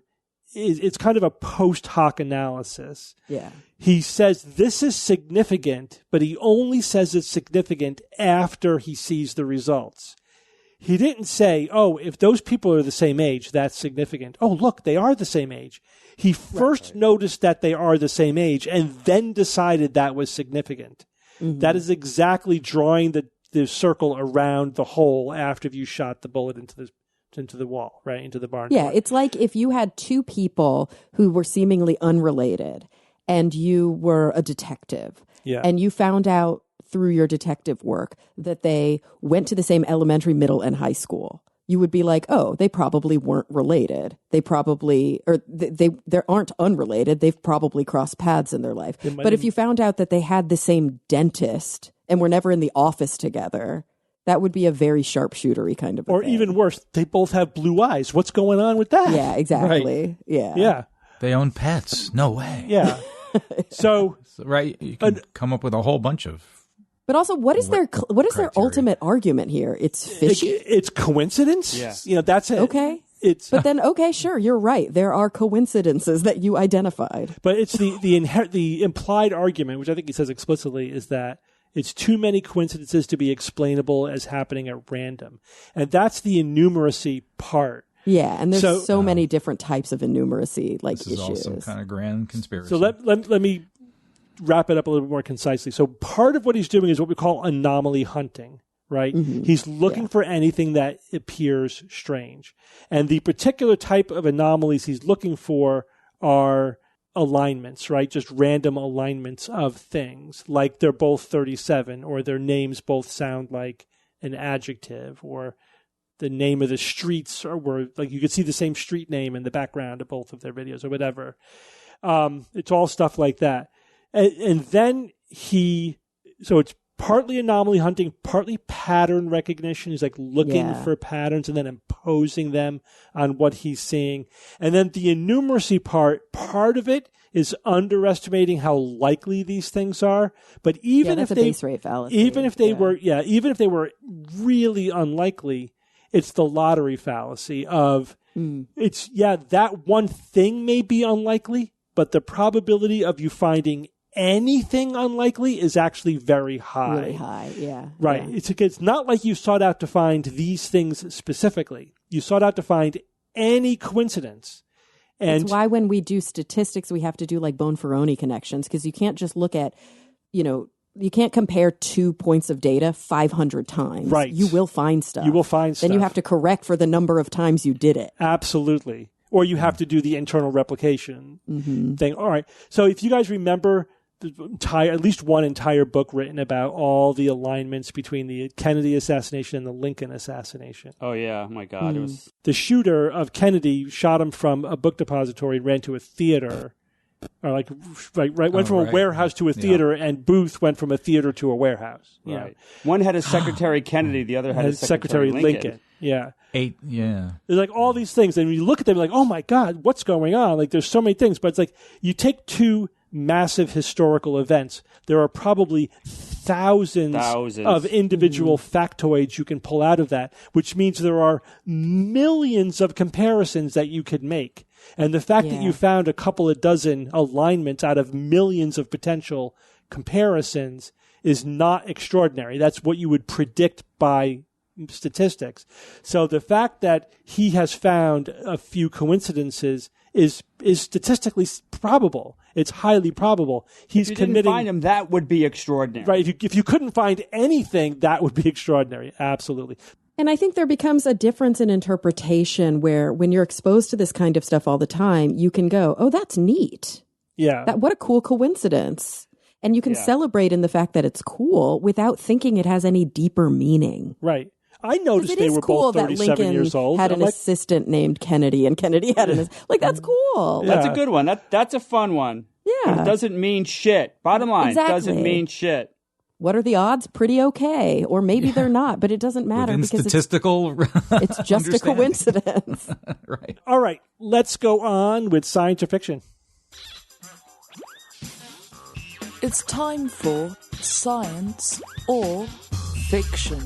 Speaker 2: is it's kind of a post hoc analysis.
Speaker 4: Yeah.
Speaker 2: He says this is significant, but he only says it's significant after he sees the results. He didn't say, oh, if those people are the same age, that's significant. Oh, look, they are the same age. He first noticed that they are the same age and then decided that was significant. Mm-hmm. That is exactly drawing the circle around the hole after you shot the bullet into the wall, right, into the barn.
Speaker 4: Yeah, it's like if you had two people who were seemingly unrelated and you were a detective and you found out through your detective work that they went to the same elementary, middle, and high school, you would be like, oh, they probably weren't related. They probably, or they aren't unrelated. They've probably crossed paths in their life. But if you found out that they had the same dentist and were never in the office together, that would be a very sharpshootery kind of thing.
Speaker 2: Or even worse, they both have blue eyes. What's going on with that?
Speaker 4: Yeah, exactly.
Speaker 2: Right.
Speaker 4: Yeah.
Speaker 5: They own pets. No way.
Speaker 2: Yeah. So
Speaker 5: right, you can come up with a whole bunch of.
Speaker 4: But also, what is their ultimate argument here? It's fishy.
Speaker 2: It's coincidence.
Speaker 6: Yeah.
Speaker 2: That's it.
Speaker 4: Okay. But then, okay, sure, you're right. There are coincidences that you identified.
Speaker 2: But it's the implied argument, which I think he says explicitly, is that it's too many coincidences to be explainable as happening at random, and that's the innumeracy part.
Speaker 4: Yeah, and there's so many different types of innumeracy, like
Speaker 5: this is
Speaker 4: issues.
Speaker 5: All some kind of grand conspiracy.
Speaker 2: So let me wrap it up a little bit more concisely. So part of what he's doing is what we call anomaly hunting, right? Mm-hmm. He's looking for anything that appears strange. And the particular type of anomalies he's looking for are alignments, right? Just random alignments of things, like they're both 37, or their names both sound like an adjective, or the name of the streets, or where like you could see the same street name in the background of both of their videos or whatever. It's all stuff like that. And then so it's partly anomaly hunting, partly pattern recognition. He's like looking for patterns and then imposing them on what he's seeing. And then the innumeracy part of it is underestimating how likely these things are. But even if
Speaker 4: they, base rate fallacy.
Speaker 2: Even if they were really unlikely, it's the lottery fallacy of that one thing may be unlikely, but the probability of you finding anything unlikely is actually very high.
Speaker 4: Really high, yeah.
Speaker 2: Right. Yeah. It's not like you sought out to find these things specifically. You sought out to find any coincidence. And
Speaker 4: it's why when we do statistics, we have to do like Bonferroni connections, because you can't just look at, you can't compare 2 points of data 500 times.
Speaker 2: Right.
Speaker 4: You will find stuff.
Speaker 2: You will find stuff.
Speaker 4: Then you have to correct for the number of times you did it.
Speaker 2: Absolutely. Or you have to do the internal replication thing. All right. So if you guys remember at least one entire book written about all the alignments between the Kennedy assassination and the Lincoln assassination.
Speaker 6: Oh, yeah. Oh, my God. It was
Speaker 2: The shooter of Kennedy shot him from a book depository and ran to a theater. Or went from a warehouse to a theater, and Booth went from a theater to a warehouse.
Speaker 6: Right. One had a Secretary Kennedy, the other had a Secretary Lincoln.
Speaker 2: Yeah.
Speaker 5: There's
Speaker 2: like all these things, and when you look at them, you're like, oh my God, what's going on? Like, there's so many things, but it's like you take two massive historical events. There are probably thousands. Of individual factoids you can pull out of that, which means there are millions of comparisons that you could make. And the fact that you found a couple of dozen alignments out of millions of potential comparisons is not extraordinary. That's what you would predict by statistics. So the fact that he has found a few coincidences is statistically probable. It's highly probable. He's
Speaker 6: if you didn't find him, that would be extraordinary.
Speaker 2: Right. If you couldn't find anything, that would be extraordinary. Absolutely.
Speaker 4: And I think there becomes a difference in interpretation where when you're exposed to this kind of stuff all the time, you can go, oh, that's neat.
Speaker 2: Yeah.
Speaker 4: What a cool coincidence. And you can celebrate in the fact that it's cool without thinking it has any deeper meaning.
Speaker 2: Right. I noticed they were both 37 years old.
Speaker 4: Had an assistant named Kennedy, and Kennedy had an like that's cool.
Speaker 6: That's a good one. That's a fun one.
Speaker 4: Yeah.
Speaker 6: It doesn't mean shit. Bottom line,
Speaker 4: Exactly.
Speaker 6: doesn't mean shit.
Speaker 4: What are the odds? Pretty okay. Or maybe they're not, but it doesn't matter
Speaker 5: Within
Speaker 4: because
Speaker 5: statistical
Speaker 4: it's just a coincidence.
Speaker 5: Right.
Speaker 2: All right. Let's go on with science or fiction.
Speaker 1: It's time for science or fiction.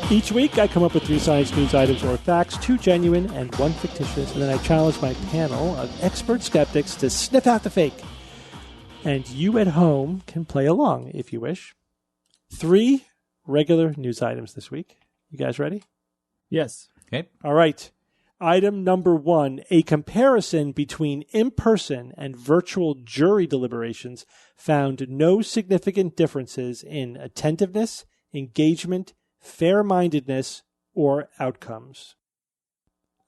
Speaker 2: Each week, I come up with 3 science news items or facts, 2 genuine and 1 fictitious, and then I challenge my panel of expert skeptics to sniff out the fake. And you at home can play along if you wish. 3 regular news items this week. You guys ready?
Speaker 3: Yes.
Speaker 5: Okay.
Speaker 2: All right. Item number 1, a comparison between in-person and virtual jury deliberations found no significant differences in attentiveness, engagement, fair-mindedness, or outcomes.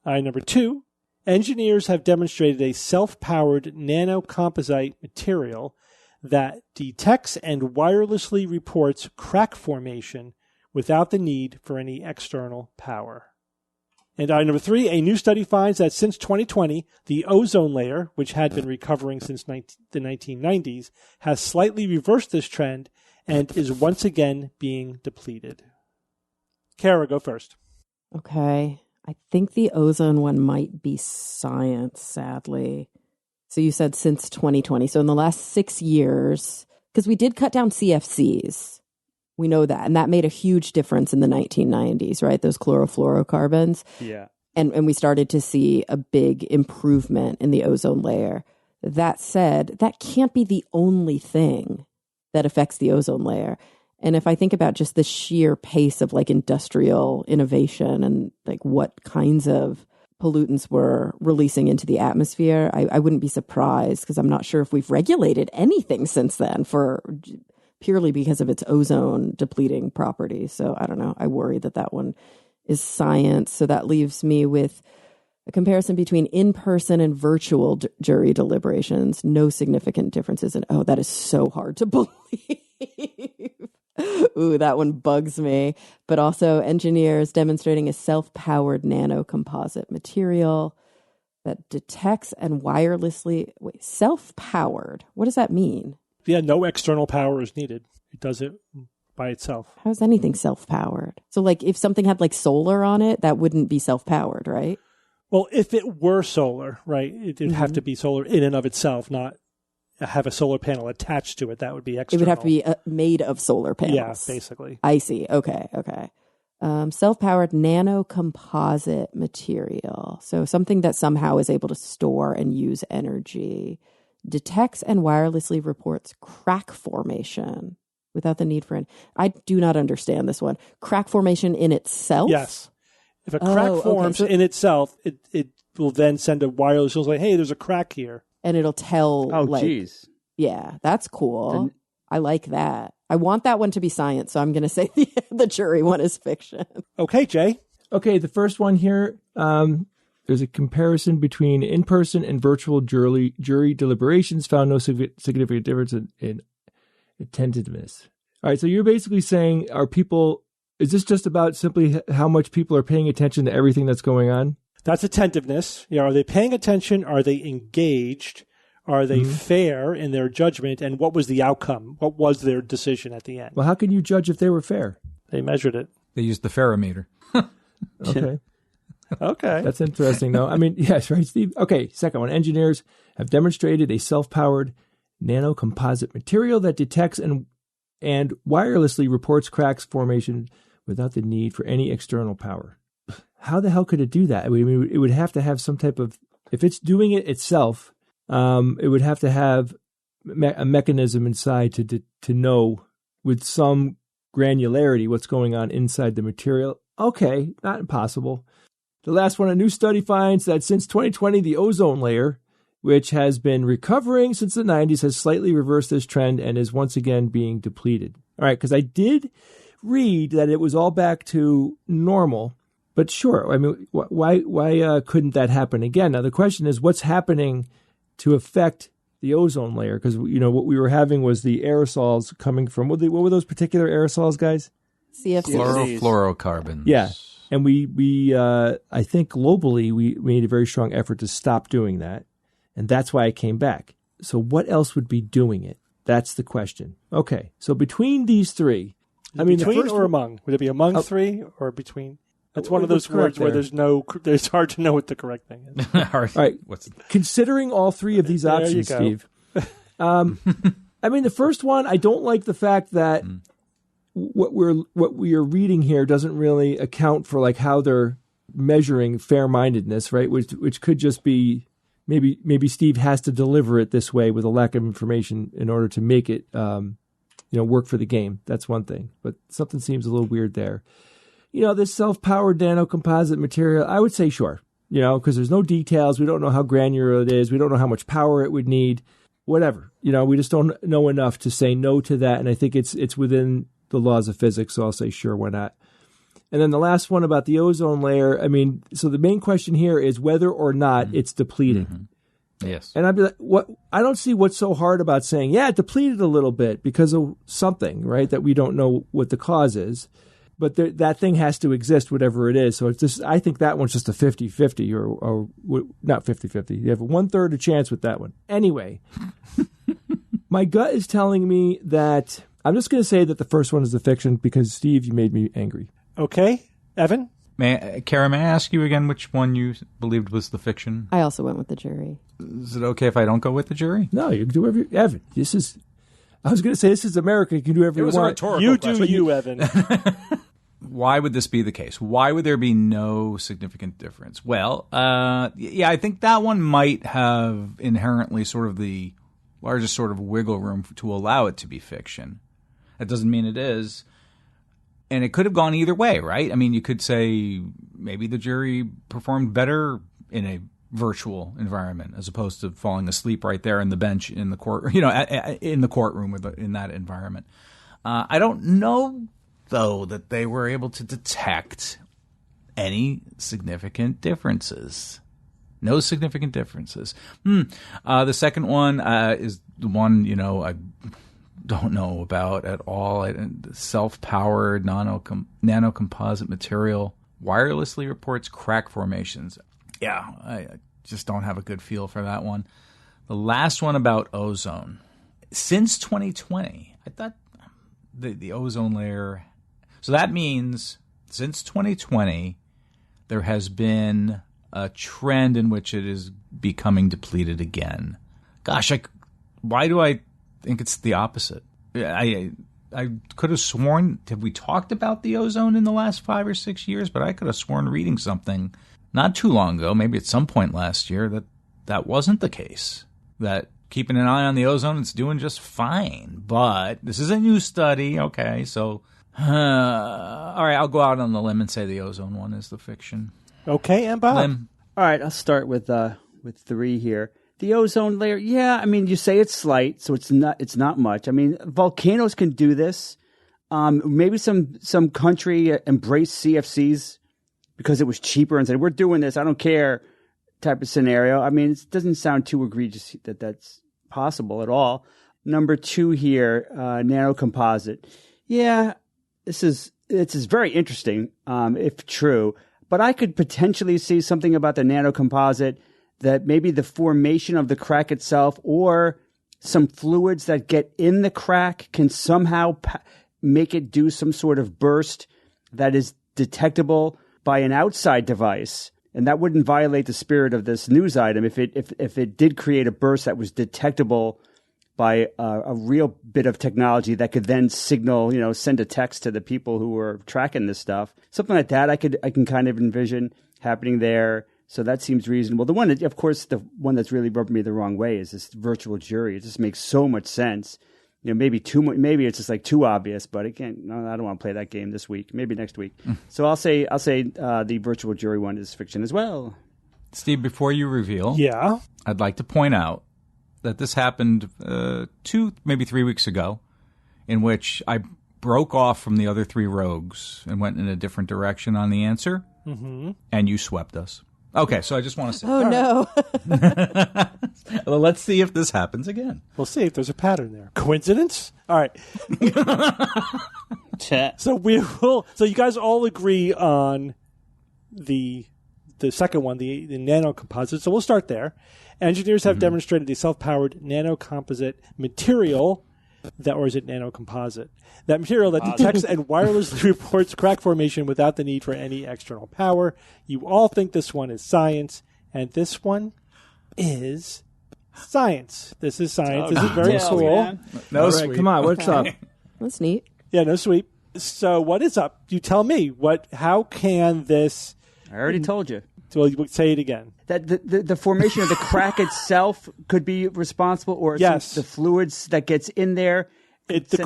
Speaker 2: Item number 2, engineers have demonstrated a self-powered nanocomposite material that detects and wirelessly reports crack formation without the need for any external power. And item number 3, a new study finds that since 2020, the ozone layer, which had been recovering since the 1990s, has slightly reversed this trend and is once again being depleted. Kara, go first.
Speaker 4: Okay. I think the ozone one might be science, sadly. So you said since 2020. So in the last 6 years, because we did cut down CFCs. We know that. And that made a huge difference in the 1990s, right? Those chlorofluorocarbons.
Speaker 6: Yeah.
Speaker 4: And we started to see a big improvement in the ozone layer. That said, that can't be the only thing that affects the ozone layer. And if I think about just the sheer pace of like industrial innovation and like what kinds of pollutants we're releasing into the atmosphere, I wouldn't be surprised because I'm not sure if we've regulated anything since then purely because of its ozone depleting properties. So I don't know. I worry that one is science. So that leaves me with a comparison between in-person and virtual jury deliberations. No significant differences. And that is so hard to believe. Ooh, that one bugs me. But also engineers demonstrating a self-powered nanocomposite material that detects and wirelessly... Wait, self-powered? What does that mean?
Speaker 2: Yeah, no external power is needed. It does it by itself.
Speaker 4: How is anything self-powered? So like if something had like solar on it, that wouldn't be self-powered, right?
Speaker 2: Well, if it were solar, right, it'd have to be solar in and of itself, not have a solar panel attached to it. That would be external.
Speaker 4: It would have to be made of solar panels.
Speaker 2: Yeah, basically.
Speaker 4: I see. Okay. Self-powered nanocomposite material. So something that somehow is able to store and use energy. Detects and wirelessly reports crack formation without the need for an... I do not understand this one. Crack formation in itself?
Speaker 2: Yes. If a crack forms in itself, it will then send a wireless signal like, hey, there's a crack here.
Speaker 4: and it'll tell.
Speaker 6: Oh, geez.
Speaker 4: Yeah, that's cool. I like that. I want that one to be science, so I'm going to say the jury one is fiction.
Speaker 2: Okay, Jay.
Speaker 3: Okay, the first one here, there's a comparison between in-person and virtual jury deliberations, found no significant difference in attentiveness. All right, so you're basically saying, is this just about simply how much people are paying attention to everything that's going on?
Speaker 2: That's attentiveness. Are they paying attention? Are they engaged? Are they fair in their judgment? And what was the outcome? What was their decision at the end?
Speaker 3: Well, how can you judge if they were fair?
Speaker 2: They measured it.
Speaker 5: They used the ferrometer.
Speaker 3: Okay.
Speaker 2: Okay.
Speaker 3: That's interesting, though. I mean, yes, right, Steve? Okay, second one. Engineers have demonstrated a self-powered nanocomposite material that detects and wirelessly reports cracks formation without the need for any external power. How the hell could it do that? I mean, it would have to have some type of, if it's doing it itself, it would have to have a mechanism inside to know with some granularity what's going on inside the material. Okay, not impossible. The last one, a new study finds that since 2020, the ozone layer, which has been recovering since the 90s, has slightly reversed this trend and is once again being depleted. All right, because I did read that it was all back to normal, but sure, I mean, why couldn't that happen again? Now, the question is, what's happening to affect the ozone layer? Because, what we were having was the aerosols coming from, what were those particular aerosols, guys?
Speaker 4: CFCs.
Speaker 5: Fluorocarbons.
Speaker 3: Yeah. And we I think globally, we made a very strong effort to stop doing that. And that's why it came back. So what else would be doing it? That's the question. Okay. So between these three,
Speaker 2: between the first or among? Would it be among three or between? That's one of those words where it's hard to know what the correct thing is.
Speaker 3: All right. Considering all three of these options, Steve. I mean, the first one, I don't like the fact that what we are reading here doesn't really account for like how they're measuring fair-mindedness, right? Which could just be maybe Steve has to deliver it this way with a lack of information in order to make it work for the game. That's one thing, but something seems a little weird there. This self-powered nanocomposite material, I would say sure, because there's no details. We don't know how granular it is. We don't know how much power it would need, whatever. We just don't know enough to say no to that. And I think it's within the laws of physics, so I'll say sure, why not? And then the last one about the ozone layer, I mean, so the main question here is whether or not it's depleting.
Speaker 5: Mm-hmm. Yes.
Speaker 3: And I'd be like, I don't see what's so hard about saying, yeah, it depleted a little bit because of something, right, that we don't know what the cause is. But that thing has to exist, whatever it is. So it's just, I think that one's just a 50-50 or not 50-50. You have a 1/3 chance with that one. Anyway, my gut is telling me that I'm just going to say that the first one is the fiction because, Steve, you made me angry.
Speaker 2: Okay. Evan?
Speaker 5: Kara, may I ask you again which one you believed was the fiction?
Speaker 4: I also went with the jury.
Speaker 5: Is it okay if I don't go with the jury?
Speaker 3: No, you can do whatever Evan, I was going to say this is America. You can do whatever you want.
Speaker 2: You do you, Evan.
Speaker 5: Why would this be the case? Why would there be no significant difference? Well, I think that one might have inherently sort of the largest sort of wiggle room to allow it to be fiction. That doesn't mean it is. And it could have gone either way, right? I mean, you could say maybe the jury performed better in a virtual environment as opposed to falling asleep right there in the bench in the court, in the courtroom or in that environment. I don't know, though, that they were able to detect any significant differences. No significant differences. The second one is the one, I don't know about at all. Self-powered nanocomposite material wirelessly reports crack formations. Yeah, I just don't have a good feel for that one. The last one about ozone. Since 2020, I thought the ozone layer. So that means since 2020, there has been a trend in which it is becoming depleted again. Gosh, why do I think it's the opposite? I could have sworn, have we talked about the ozone in the last 5 or 6 years? But I could have sworn reading something not too long ago, maybe at some point last year, that wasn't the case. That keeping an eye on the ozone, it's doing just fine. But this is a new study, okay, so all right, I'll go out on the limb and say the ozone one is the fiction.
Speaker 2: Okay, and Bob?
Speaker 5: Limb.
Speaker 6: All right, I'll start with 3 here. The ozone layer, yeah. I mean, you say it's slight, so it's not much. I mean, volcanoes can do this. Maybe some country embraced CFCs because it was cheaper and said, we're doing this, I don't care, type of scenario. I mean, it doesn't sound too egregious that that's possible at all. Number 2 here, nanocomposite. Yeah, this is very interesting, if true. But I could potentially see something about the nanocomposite that maybe the formation of the crack itself or some fluids that get in the crack can somehow make it do some sort of burst that is detectable by an outside device. And that wouldn't violate the spirit of this news item if it did create a burst that was detectable by a real bit of technology that could then signal, send a text to the people who were tracking this stuff. Something like that I can kind of envision happening there. So that seems reasonable. The one that's really rubbing me the wrong way is this virtual jury. It just makes so much sense. Maybe it's just like too obvious, but again, no, I don't want to play that game this week. Maybe next week. So I'll say the virtual jury one is fiction as well.
Speaker 5: Steve, before you reveal, I'd like to point out that this happened 2, maybe 3 weeks ago, in which I broke off from the other 3 rogues and went in a different direction on the answer, and you swept us. Okay, so I just want to say.
Speaker 4: Oh, no.
Speaker 5: Well, let's see if this happens again.
Speaker 2: We'll see if there's a pattern there. Coincidence? All right. So you guys all agree on the second one, the nanocomposite. So we'll start there. Engineers have demonstrated a self-powered nanocomposite material or is it nanocomposite? That material that detects and wirelessly reports crack formation without the need for any external power. You all think this one is science, and this one is science. This is science. This is very cool.
Speaker 5: No,
Speaker 3: all right, come on, what's up?
Speaker 4: That's neat.
Speaker 2: Yeah, no sweep. So what is up? You tell me. How can this...
Speaker 6: I already told you.
Speaker 2: Well, say it again.
Speaker 6: That the formation of the crack itself could be responsible, or
Speaker 2: yes,
Speaker 6: the fluids that gets in there.
Speaker 2: The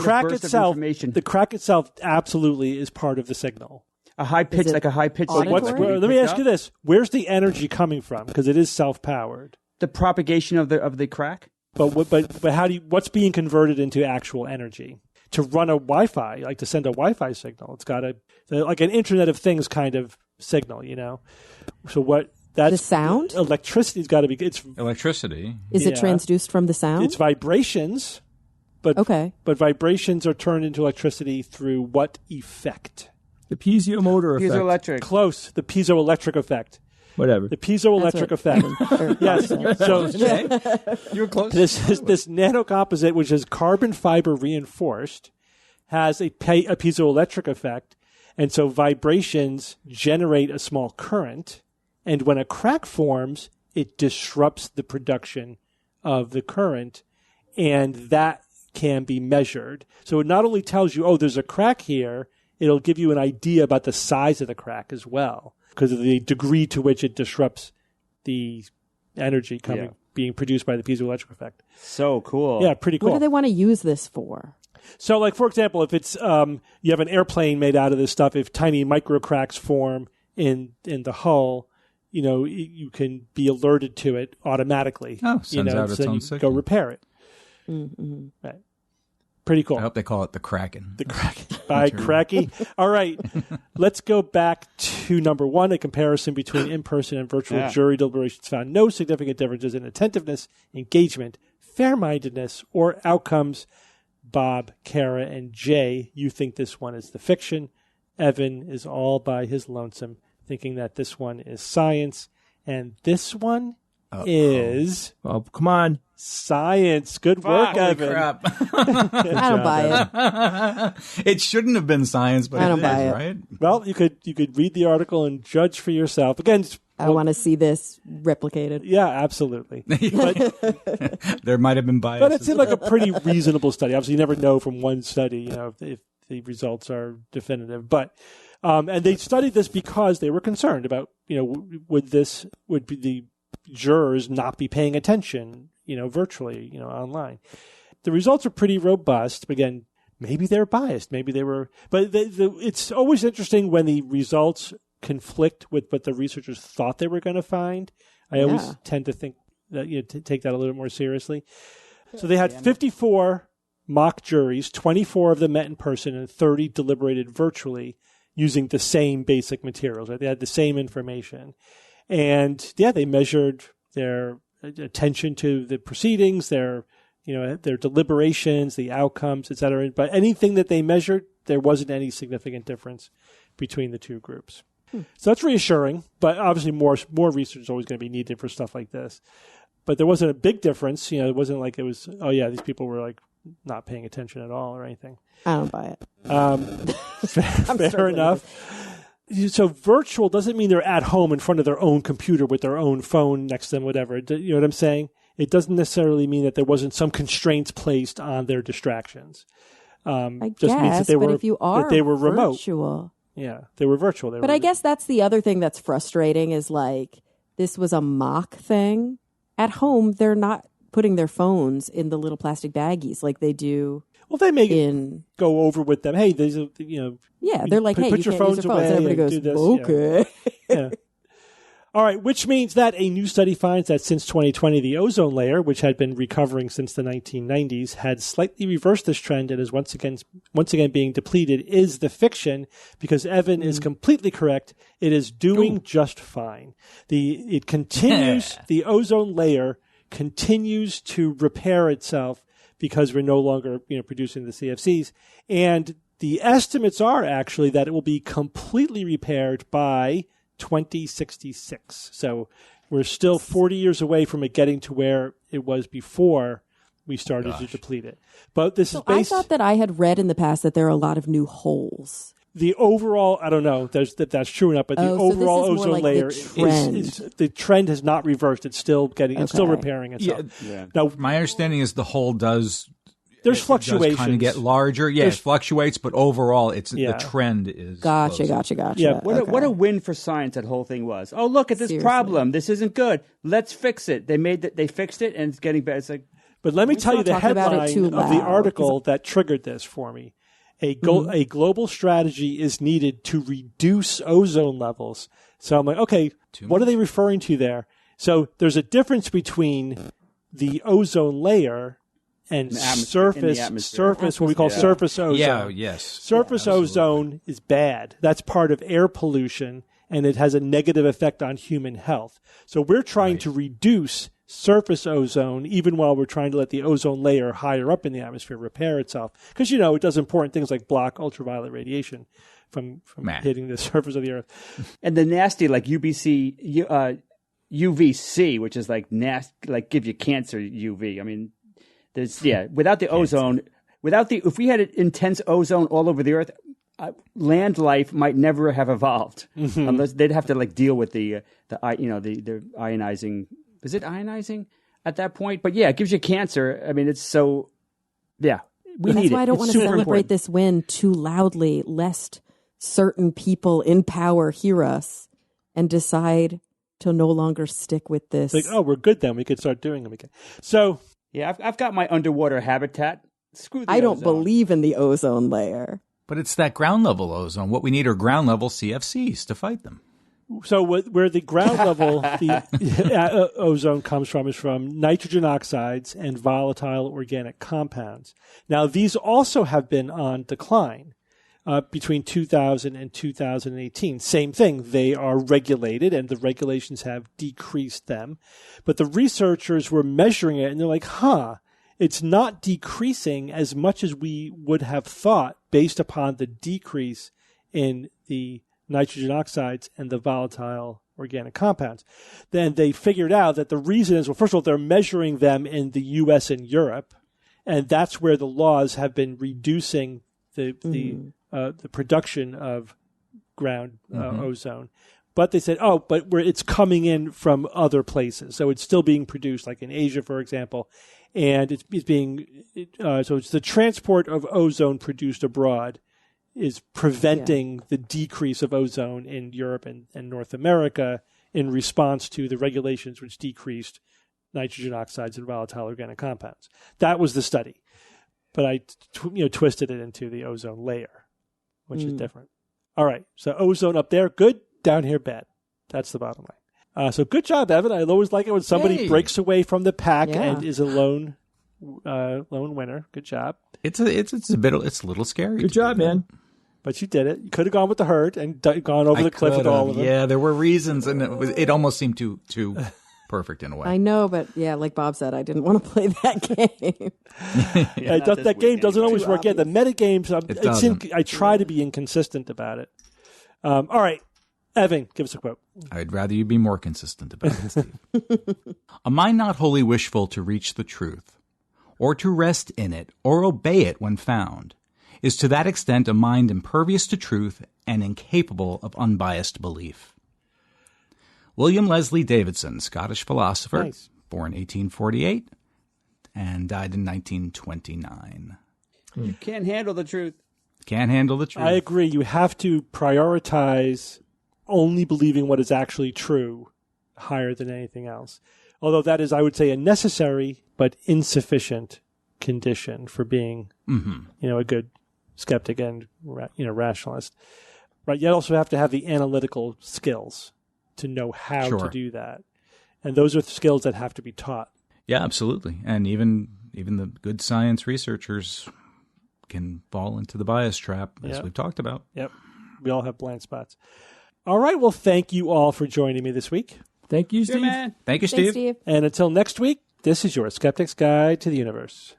Speaker 2: crack itself absolutely is part of the signal.
Speaker 6: A high pitch, like a high pitch.
Speaker 2: Let me ask you this: where's the energy coming from? Because it is self-powered.
Speaker 6: The propagation of the crack.
Speaker 2: But what's being converted into actual energy? To run a Wi-Fi, like to send a Wi-Fi signal, it's got like an Internet of Things kind of signal, So that's
Speaker 4: the sound?
Speaker 2: Electricity's got to be. It's
Speaker 5: electricity.
Speaker 4: Is it transduced from the sound?
Speaker 2: It's vibrations, but vibrations are turned into electricity through what effect?
Speaker 3: The piezomotor effect.
Speaker 6: Piezoelectric.
Speaker 2: Close. The piezoelectric effect.
Speaker 3: Whatever.
Speaker 2: The piezoelectric effect. Yes. So
Speaker 5: you were close.
Speaker 2: This nanocomposite, which is carbon fiber reinforced, has a piezoelectric effect, and so vibrations generate a small current, and when a crack forms, it disrupts the production of the current, and that can be measured. So it not only tells you, there's a crack here, it'll give you an idea about the size of the crack as well, because of the degree to which it disrupts the energy being produced by the piezoelectric effect.
Speaker 6: So cool.
Speaker 2: Yeah, pretty cool.
Speaker 4: What do they want to use this for?
Speaker 2: So, like, for example, if it's you have an airplane made out of this stuff, if tiny micro cracks form in the hull, you can be alerted to it automatically.
Speaker 5: Oh, sends out its own signal.
Speaker 2: Go repair it.
Speaker 4: Mm-hmm.
Speaker 2: Right. Pretty cool.
Speaker 5: I hope they call it the Kraken.
Speaker 2: The Kraken. By Cracky. All right. Let's go back to number 1. A comparison between in-person and virtual jury deliberations found no significant differences in attentiveness, engagement, fair-mindedness, or outcomes. Bob, Kara, and Jay, you think this one is the fiction. Evan is all by his lonesome, thinking that this one is science. And this one is...
Speaker 3: Oh, come on.
Speaker 2: Science. Good work, Evan.
Speaker 5: Crap.
Speaker 4: I don't buy it.
Speaker 5: It shouldn't have been science, but
Speaker 4: I don't
Speaker 5: it
Speaker 4: buy
Speaker 5: is,
Speaker 4: it.
Speaker 5: right?
Speaker 2: Well, you could read the article and judge for yourself. Again,
Speaker 4: I want to see this replicated.
Speaker 2: Yeah, absolutely. But,
Speaker 5: there might have been bias.
Speaker 2: But it seemed like a pretty reasonable study. Obviously, you never know from one study, if the results are definitive. But and they studied this because they were concerned about, would the jurors not be paying attention, virtually, online. The results are pretty robust. Again, maybe they're biased. Maybe they were. But it's always interesting when the results conflict with what the researchers thought they were going to find. I always tend to think that take that a little bit more seriously. So they had 54 mock juries, 24 of them met in person, and 30 deliberated virtually using the same basic materials. Right? They had the same information. And they measured their attention to the proceedings, their deliberations, the outcomes, et cetera. But anything that they measured, there wasn't any significant difference between the two groups. So that's reassuring, but obviously more research is always going to be needed for stuff like this. But there wasn't a big difference. It wasn't like it was, these people were like not paying attention at all or anything.
Speaker 4: I don't buy it.
Speaker 2: Fair enough. So virtual doesn't mean they're at home in front of their own computer with their own phone next to them, whatever. You know what I'm saying? It doesn't necessarily mean that there wasn't some constraints placed on their distractions.
Speaker 4: I
Speaker 2: just
Speaker 4: guess,
Speaker 2: means that they
Speaker 4: but
Speaker 2: were,
Speaker 4: if you are
Speaker 2: that they were remote.
Speaker 4: virtual.
Speaker 2: Yeah, they were virtual.
Speaker 4: But I guess that's the other thing that's frustrating is like this was a mock thing. At home, they're not putting their phones in the little plastic baggies like they do.
Speaker 2: Well, they may go over with them. Hey, these are,
Speaker 4: Yeah, they're like, hey,
Speaker 2: put
Speaker 4: you
Speaker 2: your
Speaker 4: can't use
Speaker 2: phones
Speaker 4: your phones.
Speaker 2: away.
Speaker 4: And everybody
Speaker 2: and
Speaker 4: goes,
Speaker 2: do this.
Speaker 4: okay.
Speaker 2: Yeah. All right, which means that a new study finds that since 2020, the ozone layer, which had been recovering since the 1990s, had slightly reversed this trend and is once again being depleted. Is the fiction, because Evan is completely correct. It is doing just fine. It continues. The ozone layer continues to repair itself because we're no longer producing the CFCs, and the estimates are actually that it will be completely repaired by 2066. So we're still 40 years away from it getting to where it was before we started to deplete it. But this is based...
Speaker 4: I thought that I had read in the past that there are a lot of new holes.
Speaker 2: The overall, I don't know that's true enough, but the overall ozone layer the trend has not reversed. It's still it's still repairing itself.
Speaker 5: Yeah. Now, my understanding is the hole does...
Speaker 2: There's fluctuations.
Speaker 5: Kind of get larger. Yeah, it fluctuates, but overall, the trend is.
Speaker 4: Gotcha.
Speaker 2: Yeah.
Speaker 6: What a win for science that whole thing was. Oh, look at this problem. This isn't good. Let's fix it. They fixed it, and it's getting better. It's like.
Speaker 2: But let me tell you the headline of the article that triggered this for me. A global strategy is needed to reduce ozone levels. So I'm like, okay, what are they referring to there? So there's a difference between the ozone layer and surface, what we call surface ozone.
Speaker 5: Yeah, yes.
Speaker 2: Surface ozone is bad. That's part of air pollution, and it has a negative effect on human health. So we're trying to reduce surface ozone, even while we're trying to let the ozone layer higher up in the atmosphere repair itself. Because, it does important things like block ultraviolet radiation from hitting the surface of the Earth.
Speaker 6: And the nasty, like UVC, UVC, which is like nasty, like give you cancer UV. I mean, without the ozone, if we had antense ozone all over the Earth, land life might never have evolved unless they'd have to deal with the ionizing. Is it ionizing at that point? But it gives you cancer. I mean, it's so we need it.
Speaker 4: That's why I don't want to celebrate this win too loudly, lest certain people in power hear us and decide to no longer stick with this.
Speaker 2: Like, we're good then. We could start doing them again. So.
Speaker 6: Yeah, I've got my underwater habitat. Screw the
Speaker 4: I don't
Speaker 6: ozone.
Speaker 4: believe in the ozone layer.
Speaker 5: But it's that ground level ozone. What we need are ground level CFCs to fight them.
Speaker 2: So where the ground level the ozone comes from is from nitrogen oxides and volatile organic compounds. Now, these also have been on decline between 2000 and 2018. Same thing. They are regulated, and the regulations have decreased them. But the researchers were measuring it, and they're like, it's not decreasing as much as we would have thought based upon the decrease in the nitrogen oxides and the volatile organic compounds. Then they figured out that the reason is, well, first of all, they're measuring them in the U.S. and Europe, and that's where the laws have been reducing the production of ground ozone. But they said, but it's coming in from other places. So it's still being produced, like in Asia, for example. And it's being, so it's the transport of ozone produced abroad is preventing the decrease of ozone in Europe and North America in response to the regulations which decreased nitrogen oxides and volatile organic compounds. That was the study. But I twisted it into the ozone layer, which is different. All right. So ozone up there, good. Down here, bad. That's the bottom So good job, Evan. I always like it when somebody breaks away from the pack and is a lone winner. Good job.
Speaker 5: It's a little scary.
Speaker 3: Good job, man.
Speaker 2: But you did it. You could have gone with the herd and gone over the cliff with all of them.
Speaker 5: Yeah, there were reasons, and it almost seemed too perfect in a way.
Speaker 4: I know, but yeah, like Bob said, I didn't want to play that game.
Speaker 2: That game doesn't always work. Yeah, the meta games, I try to be inconsistent about it. All right, Evan, give us a quote.
Speaker 5: I'd rather you be more consistent about it, Steve. A mind not wholly wishful to reach the truth, or to rest in it, or obey it when found, is to that extent a mind impervious to truth and incapable of unbiased belief. William Leslie Davidson, Scottish philosopher, born 1848 and died in 1929.
Speaker 6: You can't handle the truth.
Speaker 5: Can't handle the truth.
Speaker 2: I agree. You have to prioritize only believing what is actually true higher than anything else. Although that is, I would say, a necessary but insufficient condition for being, a good skeptic and rationalist. Right? You also have to have the analytical skills to know how to do that, and those are skills that have to be taught.
Speaker 5: Yeah, absolutely. And even the good science researchers can fall into the bias trap, as we've talked about.
Speaker 2: Yep, we all have blind spots. All right, well, thank you all for joining me this week.
Speaker 3: Thank you, Steve.
Speaker 5: Thank you, Steve.
Speaker 4: Thanks, Steve.
Speaker 2: And until next week, this is your Skeptic's Guide to the Universe.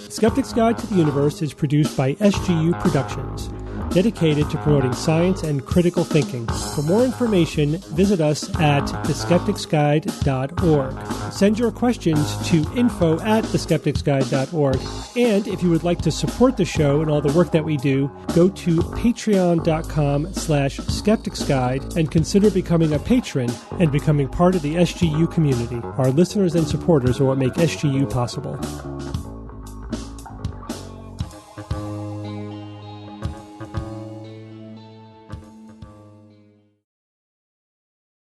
Speaker 2: Skeptic's Guide to the Universe is produced by SGU Productions, dedicated to promoting science and critical thinking. For more information, visit us at theskepticsguide.org. Send your questions to info@theskepticsguide.org. And if you would like to support the show and all the work that we do, go to patreon.com/skepticsguide and consider becoming a patron and becoming part of the SGU community. Our listeners and supporters are what make SGU possible.